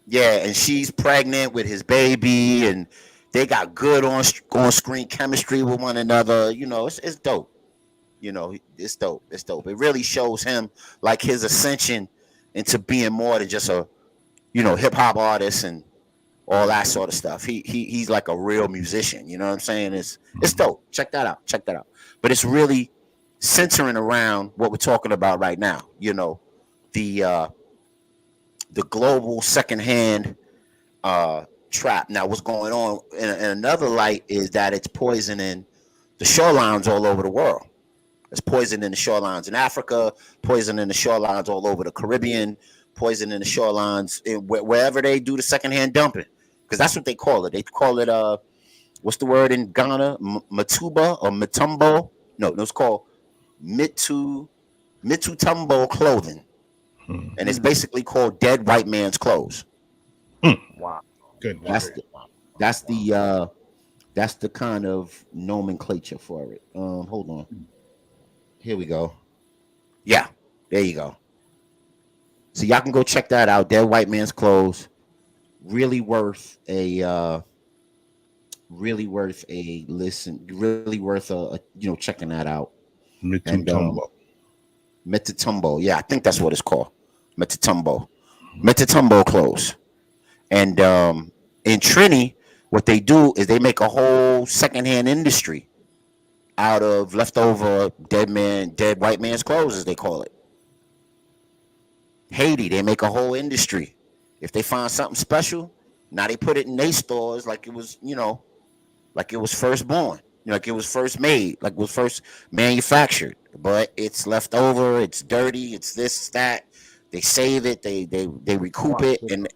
Yeah, and she's pregnant with his baby, and they got good on screen chemistry with one another. It's dope. It's dope. It's dope. It really shows him like his ascension into being more than just a, hip hop artist and all that sort of stuff. He's like a real musician. You know what I'm saying? It's dope. Check that out. But it's really centering around what we're talking about right now. The global secondhand trap. Now, what's going on in another light is that it's poisoning the shorelines all over the world. It's poisoning the shorelines in Africa, poisoning the shorelines all over the Caribbean, poisoning the shorelines wherever they do the secondhand dumping, because that's what they call it. They call it what's the word in Ghana? Matuba or Matumbo? No, it's called Mitutumbo clothing. And it's basically called dead white man's clothes. Wow. Good. That's the kind of nomenclature for it. Hold on. Here we go. Yeah, there you go. So y'all can go check that out. Dead white man's clothes. Really worth a listen. Really worth a checking that out. Metatumbo. Yeah, I think that's what it's called. Metatumbo clothes. And in Trini, what they do is they make a whole secondhand industry out of leftover dead white man's clothes, as they call it. Haiti, they make a whole industry. If they find something special, now they put it in their stores like it was, like it was first born, like it was first made, like it was first manufactured. But it's left over, it's dirty, it's this, that. They save it, they recoup it, and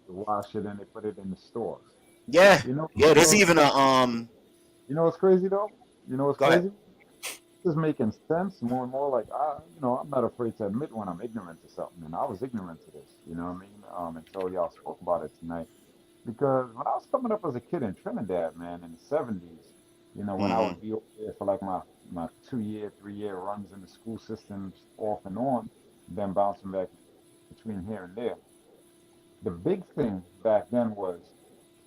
wash it and they put it in the stores. yeah, You know, yeah. There's you know, even a you know what's crazy though? You know what's Go ahead. crazy? This is making sense more and more. Like I'm not afraid to admit when I'm ignorant to something, and I was ignorant to this. You know what I mean? Until y'all spoke about it tonight. Because when I was coming up as a kid in Trinidad, man, in the '70s, when I Mm-hmm. would be over there for like my 2-year, 3-year runs in the school systems off and on, then bouncing back between here and there. The big thing back then was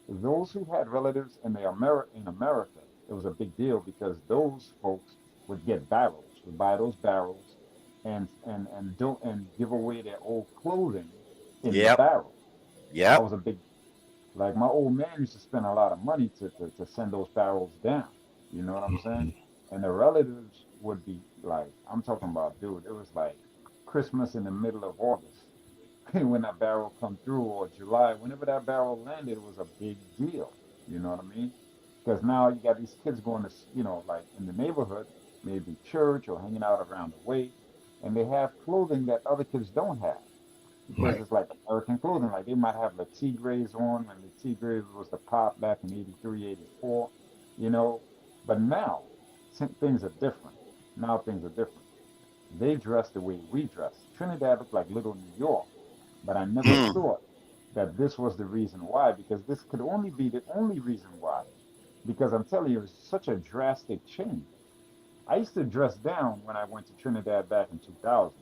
those who had relatives in America, it was a big deal because those folks would get barrels, would buy those barrels and give away their old clothing in the Yep, barrel. That yep. was a big, like my old man used to spend a lot of money to send those barrels down. You know what I'm saying? And the relatives would be like, I'm talking about, dude, it was like Christmas in the middle of August when that barrel come through, or July, whenever that barrel landed, it was a big deal. You know what I mean? Because now you got these kids going to, like in the neighborhood, maybe church or hanging out around the way, and they have clothing that other kids don't have because it's like American clothing. Like they might have the Tigres on when the Tigres was the pop back in '83, '84, you know. But now things are different. Now things are different. They dress the way we dress. Trinidad looked like little New York, but I never Mm. thought that this was the reason why, because this could only be the only reason why. Because I'm telling you, it's such a drastic change. I used to dress down when I went to Trinidad back in 2000.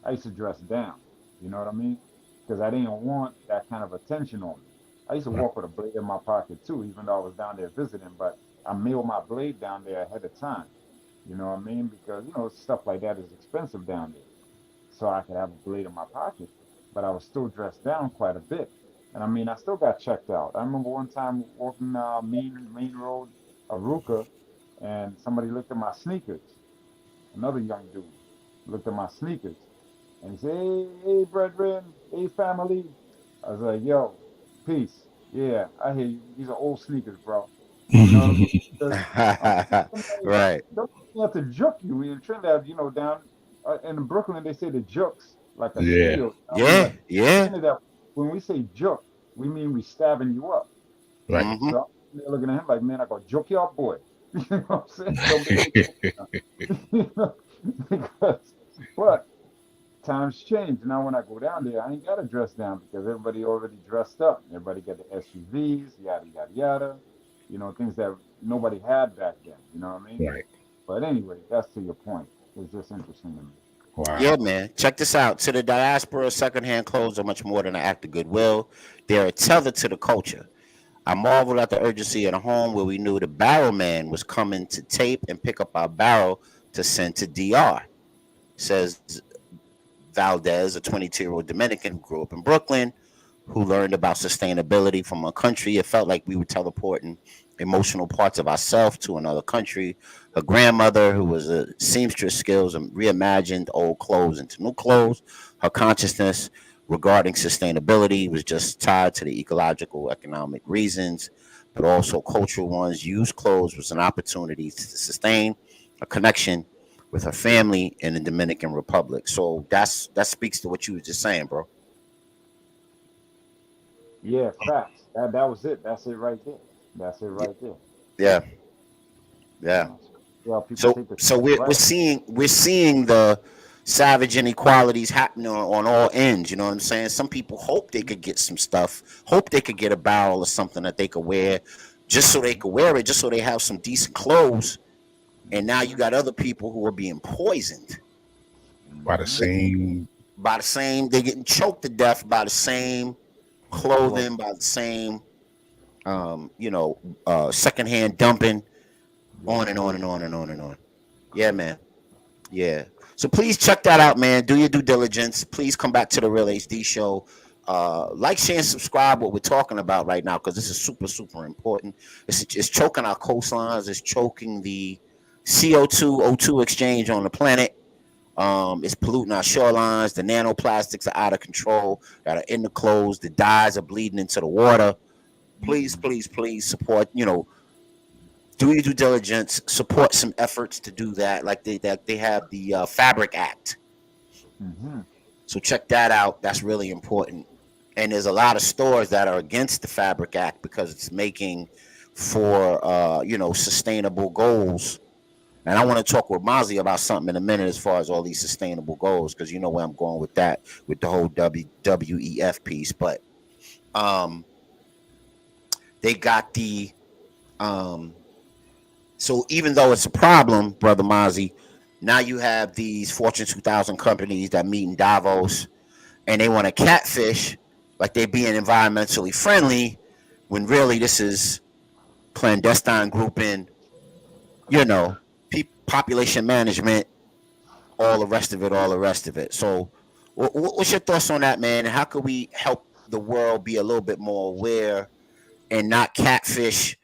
I used to dress down. You know what I mean? Because I didn't want that kind of attention on me. I used to walk with a blade in my pocket too, even though I was down there visiting, but I mailed my blade down there ahead of time. You know what I mean? Because, stuff like that is expensive down there. So I could have a blade in my pocket, but I was still dressed down quite a bit. And I mean, I still got checked out. I remember one time walking main road, Aruca, and somebody looked at my sneakers. Another young dude looked at my sneakers and he said, hey, brethren, hey, family. I was like, yo, peace. Yeah, I hear you. These are old sneakers, bro. You know what I mean? Because Right. don't have to juke you in Trinidad, down in Brooklyn, they say the jukes like a Yeah. steel. I mean, Yeah, but yeah. Trinidad, when we say juke, we mean we stabbing you up. Right. Mm-hmm. So I'm looking at him like, man, I go juke you up, boy. You know what I'm saying? Don't be because, but times change. Now when I go down there, I ain't got to dress down because everybody already dressed up. Everybody got the SUVs, yada yada yada. Things that nobody had back then. You know what I mean? Right. But anyway, that's to your point. It's just interesting to me. Wow. Yeah, man. Check this out. To the diaspora, secondhand clothes are much more than an act of goodwill. They're a tether to the culture. I marveled at the urgency at a home where we knew the barrel man was coming to tape and pick up our barrel to send to DR. Says Valdez, a 22-year-old Dominican who grew up in Brooklyn, who learned about sustainability from a country. It felt like we were teleporting emotional parts of ourselves to another country. Her grandmother, who was a seamstress skills and reimagined old clothes into new clothes. Her consciousness regarding sustainability was just tied to the ecological, economic reasons, but also cultural ones. Used clothes was an opportunity to sustain a connection with her family in the Dominican Republic. So that speaks to what you were just saying, bro. Yeah, facts. That was it. That's it right there. That's it right there. Yeah, yeah. Well, people So take the so stuff we're right. seeing the savage inequalities happening on all ends. You know what I'm saying? Some people hope they could get some stuff, hope they could get a barrel or something that they could wear, just so they could wear it, just so they have some decent clothes. And now you got other people who are being poisoned By the same. they're getting choked to death by the same clothing, by the same secondhand dumping, on and on and on and on and on. Yeah, man. Yeah. So please check that out, man. Do your due diligence. Please come back to the Real HD Show. Like, share, and subscribe what we're talking about right now, because this is super, super important. It's choking our coastlines. It's choking the CO2 O2 exchange on the planet. It's polluting our shorelines. The nanoplastics are out of control that are in the clothes. The dyes are bleeding into the water. Please, please, please support, do your due diligence, support some efforts to do that. Like they have the Fabric Act. So check that out. That's really important. And there's a lot of stores that are against the Fabric Act because it's making for, sustainable goals. And I want to talk with Mozzie about something in a minute as far as all these sustainable goals, because you know where I'm going with that, with the whole WEF piece. But they got the so even though it's a problem, Brother Mozzie, now you have these Fortune 2000 companies that meet in Davos, and they want to catfish like they being environmentally friendly, when really this is clandestine grouping, population management, all the rest of it. So what's your thoughts on that, man? And how could we help the world be a little bit more aware and not catfish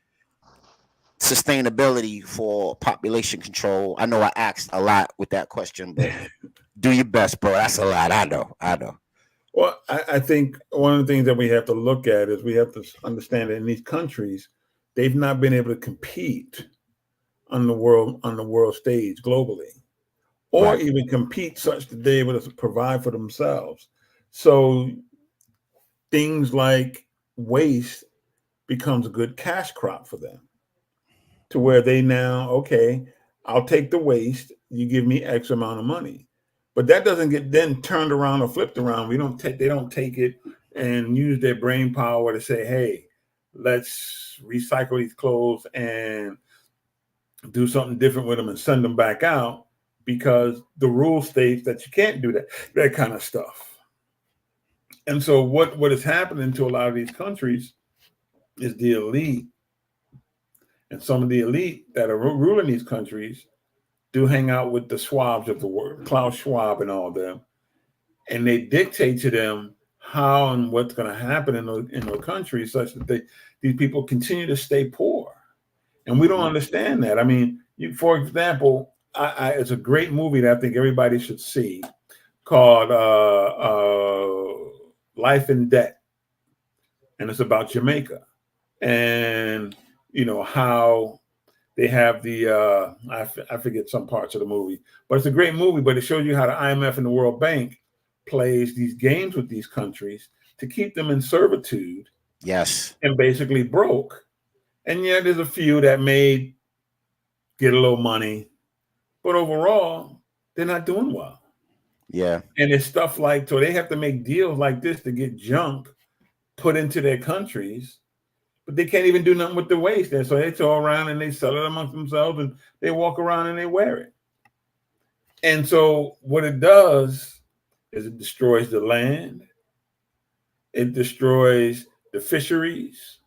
sustainability for population control? I know I asked a lot with that question, but do your best, bro. That's a lot. I know. Well, I think one of the things that we have to look at is we have to understand that in these countries, they've not been able to compete on the world stage globally, or even compete such that they're able to provide for themselves. So things like waste becomes a good cash crop for them, to where they now, okay, I'll take the waste, you give me X amount of money. But that doesn't get then turned around or flipped around. They don't take it and use their brain power to say, hey, let's recycle these clothes and do something different with them and send them back out, because the rule states that you can't do that kind of stuff. And so what is happening to a lot of these countries is the elite, and some of the elite that are ruling these countries do hang out with the Schwabs of the world, Klaus Schwab and all of them, and they dictate to them how and what's going to happen in those countries, such that these people continue to stay poor. And we don't understand that. I mean, for example, it's a great movie that I think everybody should see, called Life in Debt. And it's about Jamaica. And, how they have the, I forget some parts of the movie, but it's a great movie, but it shows you how the IMF and the World Bank plays these games with these countries to keep them in servitude. Yes. And basically broke. And yet there's a few that may get a little money, but overall, they're not doing well. Yeah. And it's stuff like, so they have to make deals like this to get junk put into their countries, but they can't even do nothing with the waste. And so they throw around and they sell it amongst themselves, and they walk around and they wear it. And so what it does is it destroys the land. It destroys the fisheries.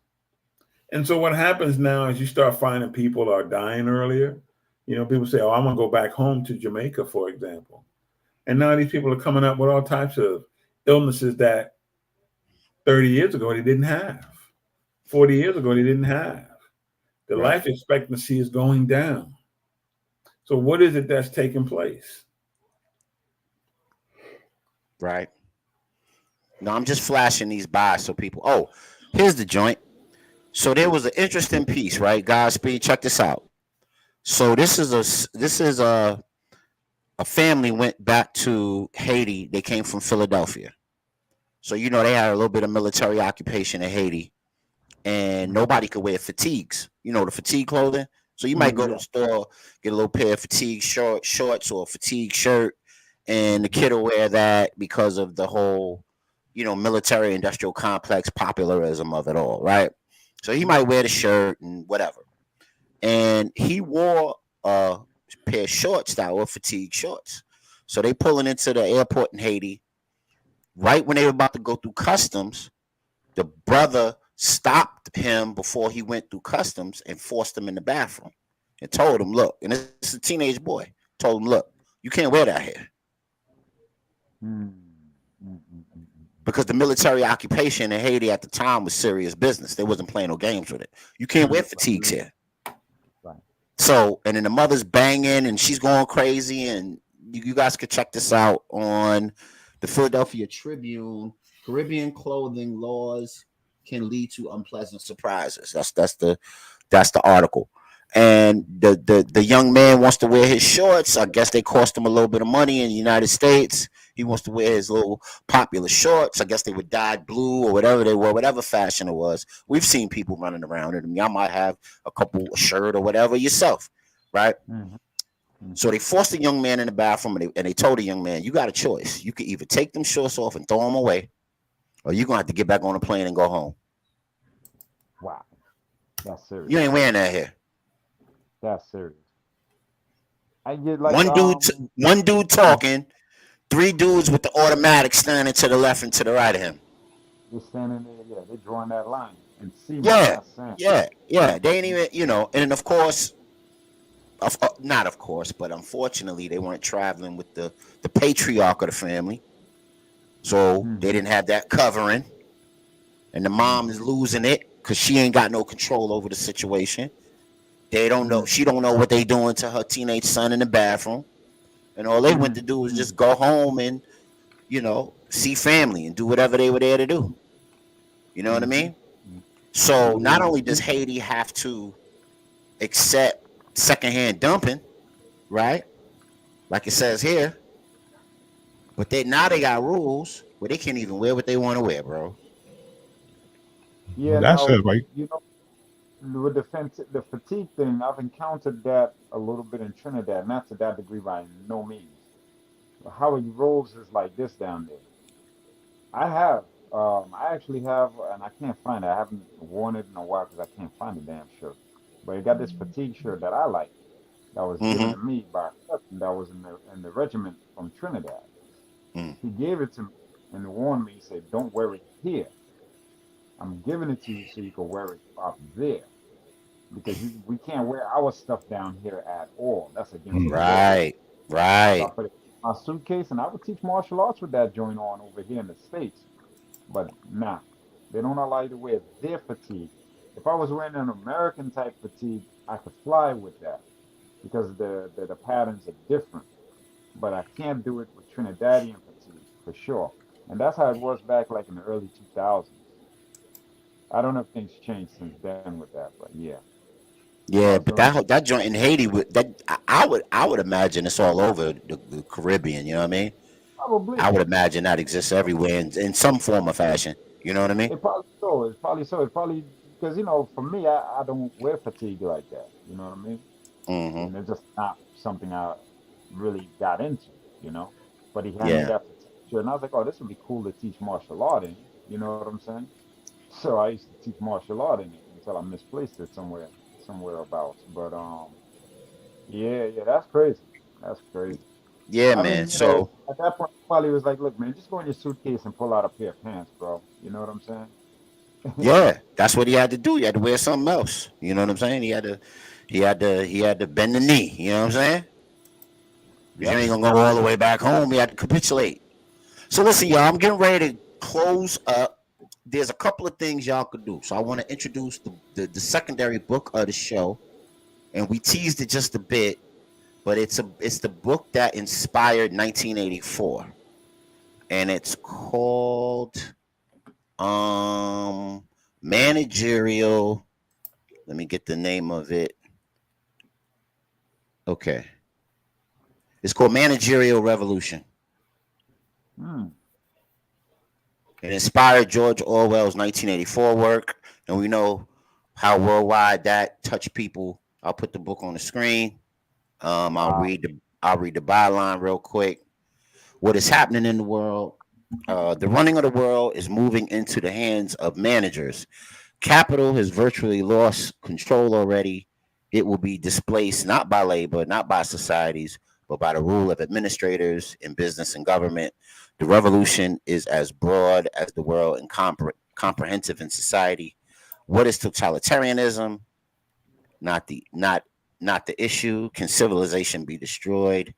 And so what happens now is you start finding people are dying earlier. People say, oh, I want to go back home to Jamaica, for example. And now these people are coming up with all types of illnesses that 30 years ago they didn't have. 40 years ago they didn't have. The life expectancy is going down. So what is it that's taking place? Right. No, I'm just flashing these by so people. Oh, here's the joint. So there was an interesting piece, right? Godspeed, check this out. So this is a family went back to Haiti. They came from Philadelphia. So they had a little bit of military occupation in Haiti, and nobody could wear fatigues. The fatigue clothing. So you might go to the store, get a little pair of fatigue shorts or a fatigue shirt, and the kid will wear that because of the whole, military industrial complex popularism of it all, right? So he might wear the shirt and whatever. And he wore a pair of shorts that were fatigue shorts. So they pulling into the airport in Haiti. Right when they were about to go through customs, the brother stopped him before he went through customs and forced him in the bathroom and told him, look, and it's a teenage boy, told him, look, you can't wear that here. Because the military occupation in Haiti at the time was serious business. They wasn't playing no games with it. You can't wear fatigues here. So, and then the mother's banging and she's going crazy, and you guys could check this out on the Philadelphia Tribune. Caribbean clothing laws can lead to unpleasant surprises. That's the article. And the young man wants to wear his shorts. I guess they cost him a little bit of money in the United States. He wants to wear his little popular shorts. I guess they were dyed blue or whatever they were, whatever fashion it was. We've seen people running around in them. Y'all might have a shirt or whatever yourself, right? So they forced the young man in the bathroom, and they told the young man, you got a choice. You can either take them shorts off and throw them away, or you're going to have to get back on a plane and go home. Wow. That's serious. You ain't wearing that here. That's serious. I get like one dude talking, 3 dudes with the automatic standing to the left and to the right of him. They're standing there, yeah, they're drawing that line and see. Yeah. They ain't even, and of course, not of course, but unfortunately, they weren't traveling with the patriarch of the family, so they didn't have that covering, and the mom is losing it because she ain't got no control over the situation. They don't know. She don't know what they doing to her teenage son in the bathroom, and all they went to do was just go home and, see family and do whatever they were there to do. You know what I mean? So not only does Haiti have to accept secondhand dumping, right? Like it says here, but they got rules where they can't even wear what they want to wear, bro. Yeah, that's it, right? With the fatigue thing, I've encountered that a little bit in Trinidad, not to that degree by no means. How it rolls is like this down there. I actually have, and I can't find it. I haven't worn it in a while because I can't find the damn shirt. But it got this fatigue shirt that I like, that was given to me by a captain that was in the regiment from Trinidad. He gave it to me and warned me. He said, "Don't wear it here. I'm giving it to you so you can wear it up there, because we can't wear our stuff down here at all. That's against the law." Right. So I put it in my suitcase, and I would teach martial arts with that joint on over here in the States. But nah, they don't allow you to wear their fatigue. If I was wearing an American type fatigue, I could fly with that because the patterns are different. But I can't do it with Trinidadian fatigue for sure. And that's how it was back like in the early 2000s. I don't know if things changed since then with that, but yeah. Yeah, but that joint in Haiti I would imagine it's all over the Caribbean. You know what I mean? Probably. I would imagine that exists everywhere in some form or fashion. You know what I mean? It's probably because for me, I don't wear fatigue like that. You know what I mean? And it's just not something I really got into. But he handed me that fatigue shirt, and I was like, oh, this would be cool to teach martial art in. You know what I'm saying? So I used to teach martial art in it until I misplaced it somewhere abouts. But yeah, that's crazy. That's crazy. Yeah, man. So at that point, probably was like, look, man, just go in your suitcase and pull out a pair of pants, bro. You know what I'm saying? Yeah, that's what he had to do. He had to wear something else. You know what I'm saying? He had to bend the knee. You know what I'm saying? You ain't gonna go all the way back home. He had to capitulate. So listen, y'all, I'm getting ready to close up. There's a couple of things y'all could do. So I want to introduce the secondary book of the show, and we teased it just a bit, but it's the book that inspired 1984, and it's called Managerial. Let me get the name of it. Okay, it's called Managerial Revolution. It inspired George Orwell's 1984 work, and we know how worldwide that touched people. I'll put the book on the screen. I'll read the byline real quick. What is happening in the world? The running of the world is moving into the hands of managers. Capital has virtually lost control already. It will be displaced not by labor, not by societies, but by the rule of administrators in business and government. The revolution is as broad as the world and comprehensive in society. What is totalitarianism? Not the issue. Can civilization be destroyed?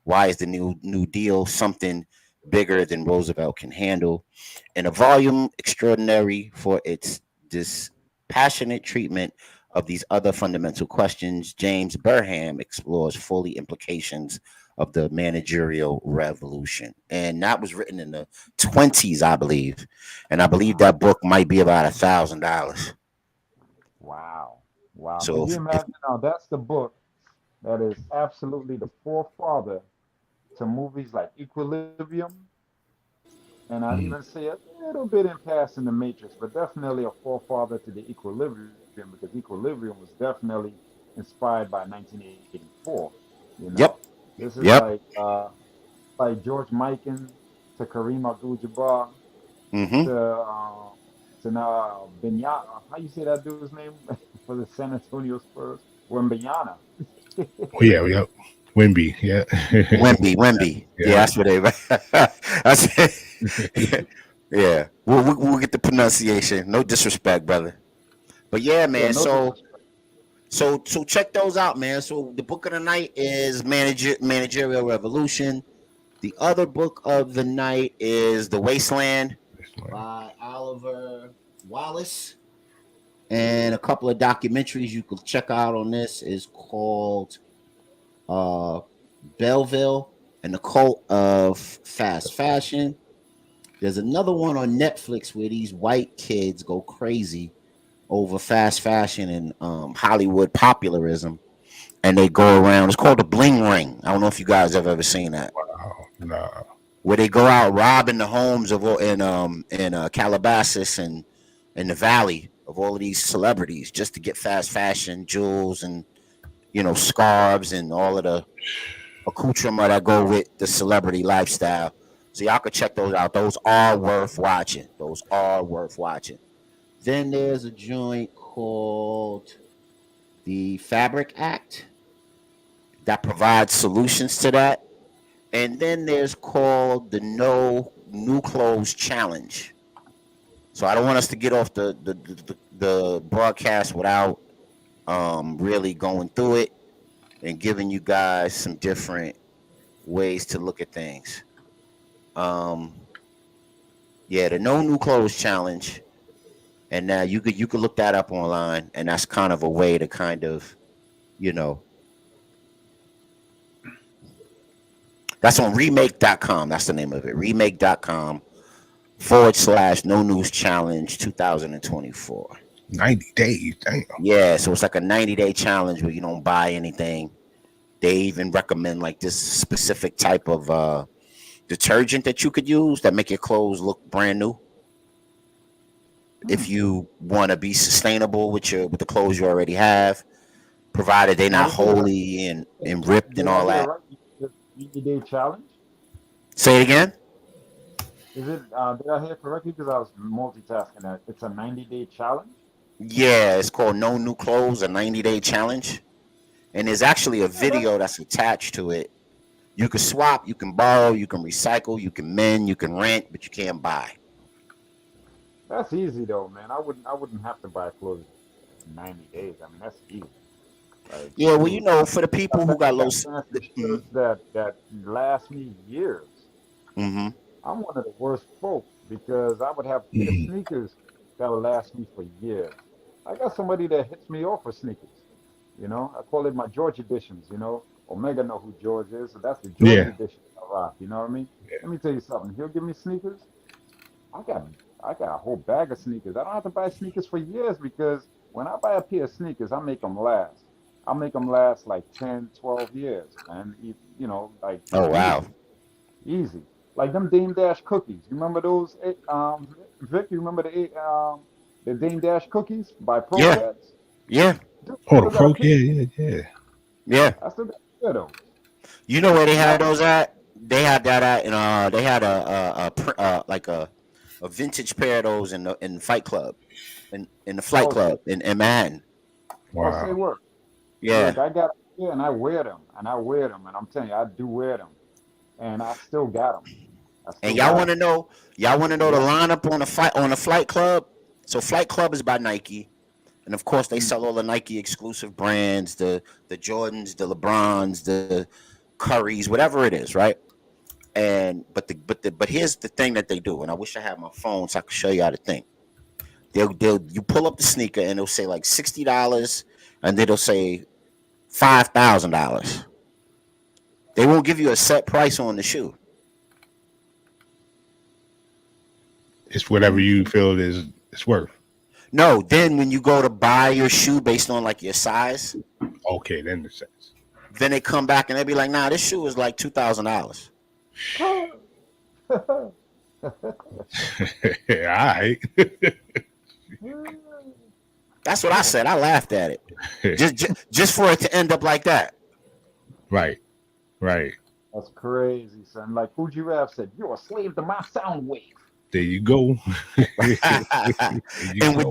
Why is the New Deal something bigger than Roosevelt can handle? In a volume extraordinary for its dispassionate treatment of these other fundamental questions, James Burham explores fully implications of the managerial revolution. And that was written in the 20s, I believe. And I believe that book might be about $1,000. Wow. Wow. So Could you imagine now? That's the book that is absolutely the forefather to movies like Equilibrium. And I'd even say a little bit in passing the Matrix, but definitely a forefather to the Equilibrium because Equilibrium was definitely inspired by 1984. You know, yep, this is yep. like George Mikan to Kareem Abdul-Jabbar Mm-hmm. to now Benyana. How you say that dude's name for the San Antonio Spurs? Wembanyama. Oh yeah, yeah. Wimby, yeah. Wemby. Yeah, that's what they. That's yeah. We'll get the pronunciation. No disrespect, brother. But yeah, Yeah, man. no So check those out, man. So the book of the night is Managerial Revolution. The other book of the night is The Wasteland by Oliver Wallace. And a couple of documentaries you could check out on this is called Belleville and the Cult of Fast Fashion. There's another one on Netflix where these white kids go crazy over fast fashion and Hollywood popularism, and they go around. It's called the Bling Ring. I don't know if you guys have ever seen that. Wow, nah. Where they go out robbing the homes of in Calabasas and in the valley of all of these celebrities just to get fast fashion, jewels, and scarves and all of the accoutrement that go with the celebrity lifestyle. So y'all can check those out. Those are worth watching. Then there's a joint called the Fabric Act that provides solutions to that. And then there's called the No New Clothes Challenge. So I don't want us to get off the broadcast without really going through it and giving you guys some different ways to look at things. Yeah, the No New Clothes Challenge. And now you could look that up online, and that's kind of a way to kind of, that's on remake.com. That's the name of it. Remake.com/No News Challenge 2024. 90 days. Damn. Yeah, so it's like a 90-day challenge where you don't buy anything. They even recommend like this specific type of detergent that you could use that make your clothes look brand new. If you want to be sustainable with the clothes you already have, provided they're not holy and ripped and all that. 90-day challenge? Say it again. Is it? Did I hear correctly? Because I was multitasking. That it's a 90-day challenge. Yeah, it's called No New Clothes, a 90-day challenge, and there's actually a video that's attached to it. You can swap, you can borrow, you can recycle, you can mend, you can rent, but you can't buy. That's easy though, man. I wouldn't have to buy clothes in 90 days. I mean, that's easy. Like, yeah, well, for the people who got low that last me years. Mm-hmm. I'm one of the worst folk because I would have sneakers that would last me for years. I got somebody that hits me off for sneakers. I call it my George editions. Omega know who George is, so that's the George edition I rock. You know what I mean? Yeah. Let me tell you something. He'll give me sneakers. I got a whole bag of sneakers. I don't have to buy sneakers for years because when I buy a pair of sneakers, I make them last. I make them last like 10, 12 years, and like oh wow, easy. Like them Dame Dash cookies. You remember those? Vic, you remember the Dame Dash cookies by ProFeds? Yeah. Oh, the Pro, yeah. I still got those. You know where they had those at? They had that at, and they had a vintage pair of those in Fight Club, in the Flight Club in Manhattan. Wow. I'll say what? Yeah. Look, I got them and I wear them, and I'm telling you, I do wear them, and I still got them. And y'all want to know? Y'all want to know the lineup on the Flight Club? So Flight Club is by Nike, and of course they sell all the Nike exclusive brands, the Jordans, the LeBrons, the Currys, whatever it is, right? And but here's the thing that they do, and I wish I had my phone so I could show you how to think. You pull up the sneaker and it'll say like $60, and then it'll say $5,000. They won't give you a set price on the shoe. It's whatever you feel it's worth. No, then when you go to buy your shoe based on like your size, okay, then it says. Then they come back and they be like, "Nah, this shoe is like $2,000." All right. That's what I said. I laughed at it. just for it to end up like that. Right. That's crazy, son. Like Fuji Rap said, "You're a slave to my sound wave." There you go. With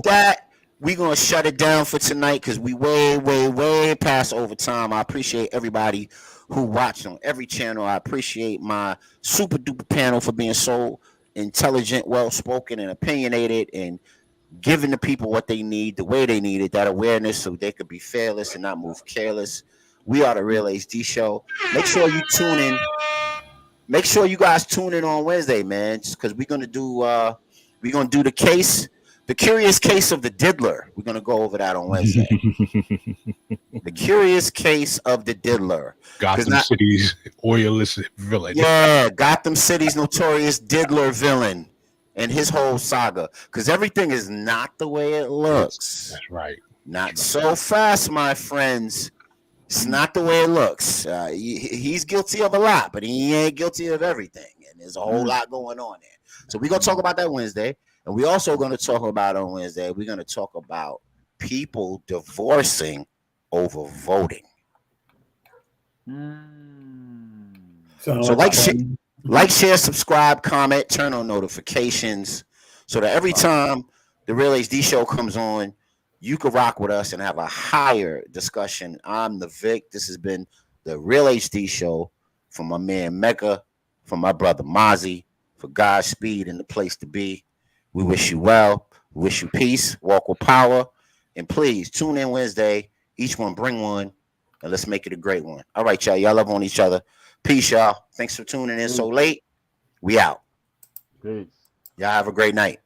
that, we're going to shut it down for tonight because we way past overtime. I appreciate everybody who watched on every channel. I appreciate my super duper panel for being so intelligent, well-spoken, and opinionated, and giving the people what they need, the way they need it, that awareness so they could be fearless and not move careless. We are the Real HD Show. Make sure you tune in. Make sure you guys tune in on Wednesday, man, because we're gonna do the case, the curious case of the diddler. We're gonna go over that on Wednesday. The curious case of the diddler. Gotham City's oilless villain. Yeah, Gotham City's notorious diddler villain and his whole saga. Because everything is not the way it looks. That's right. Not so fast, my friends. It's not the way it looks. He's guilty of a lot, but he ain't guilty of everything. And there's a whole lot going on there. So we're going to talk about that Wednesday. And we're also going to talk about on Wednesday, we're going to talk about people divorcing over voting. So like, share, subscribe, comment, turn on notifications so that every time the Real HD Show comes on, you can rock with us and have a higher discussion. I'm the Vic. This has been the Real HD Show from my man Mecca, from my brother Mozzie, for Godspeed and the place to be. We wish you well. We wish you peace. Walk with power. And please tune in Wednesday. Each one bring one. And let's make it a great one. All right, y'all. Y'all love on each other. Peace, y'all. Thanks for tuning in so late. We out. Peace. Y'all have a great night.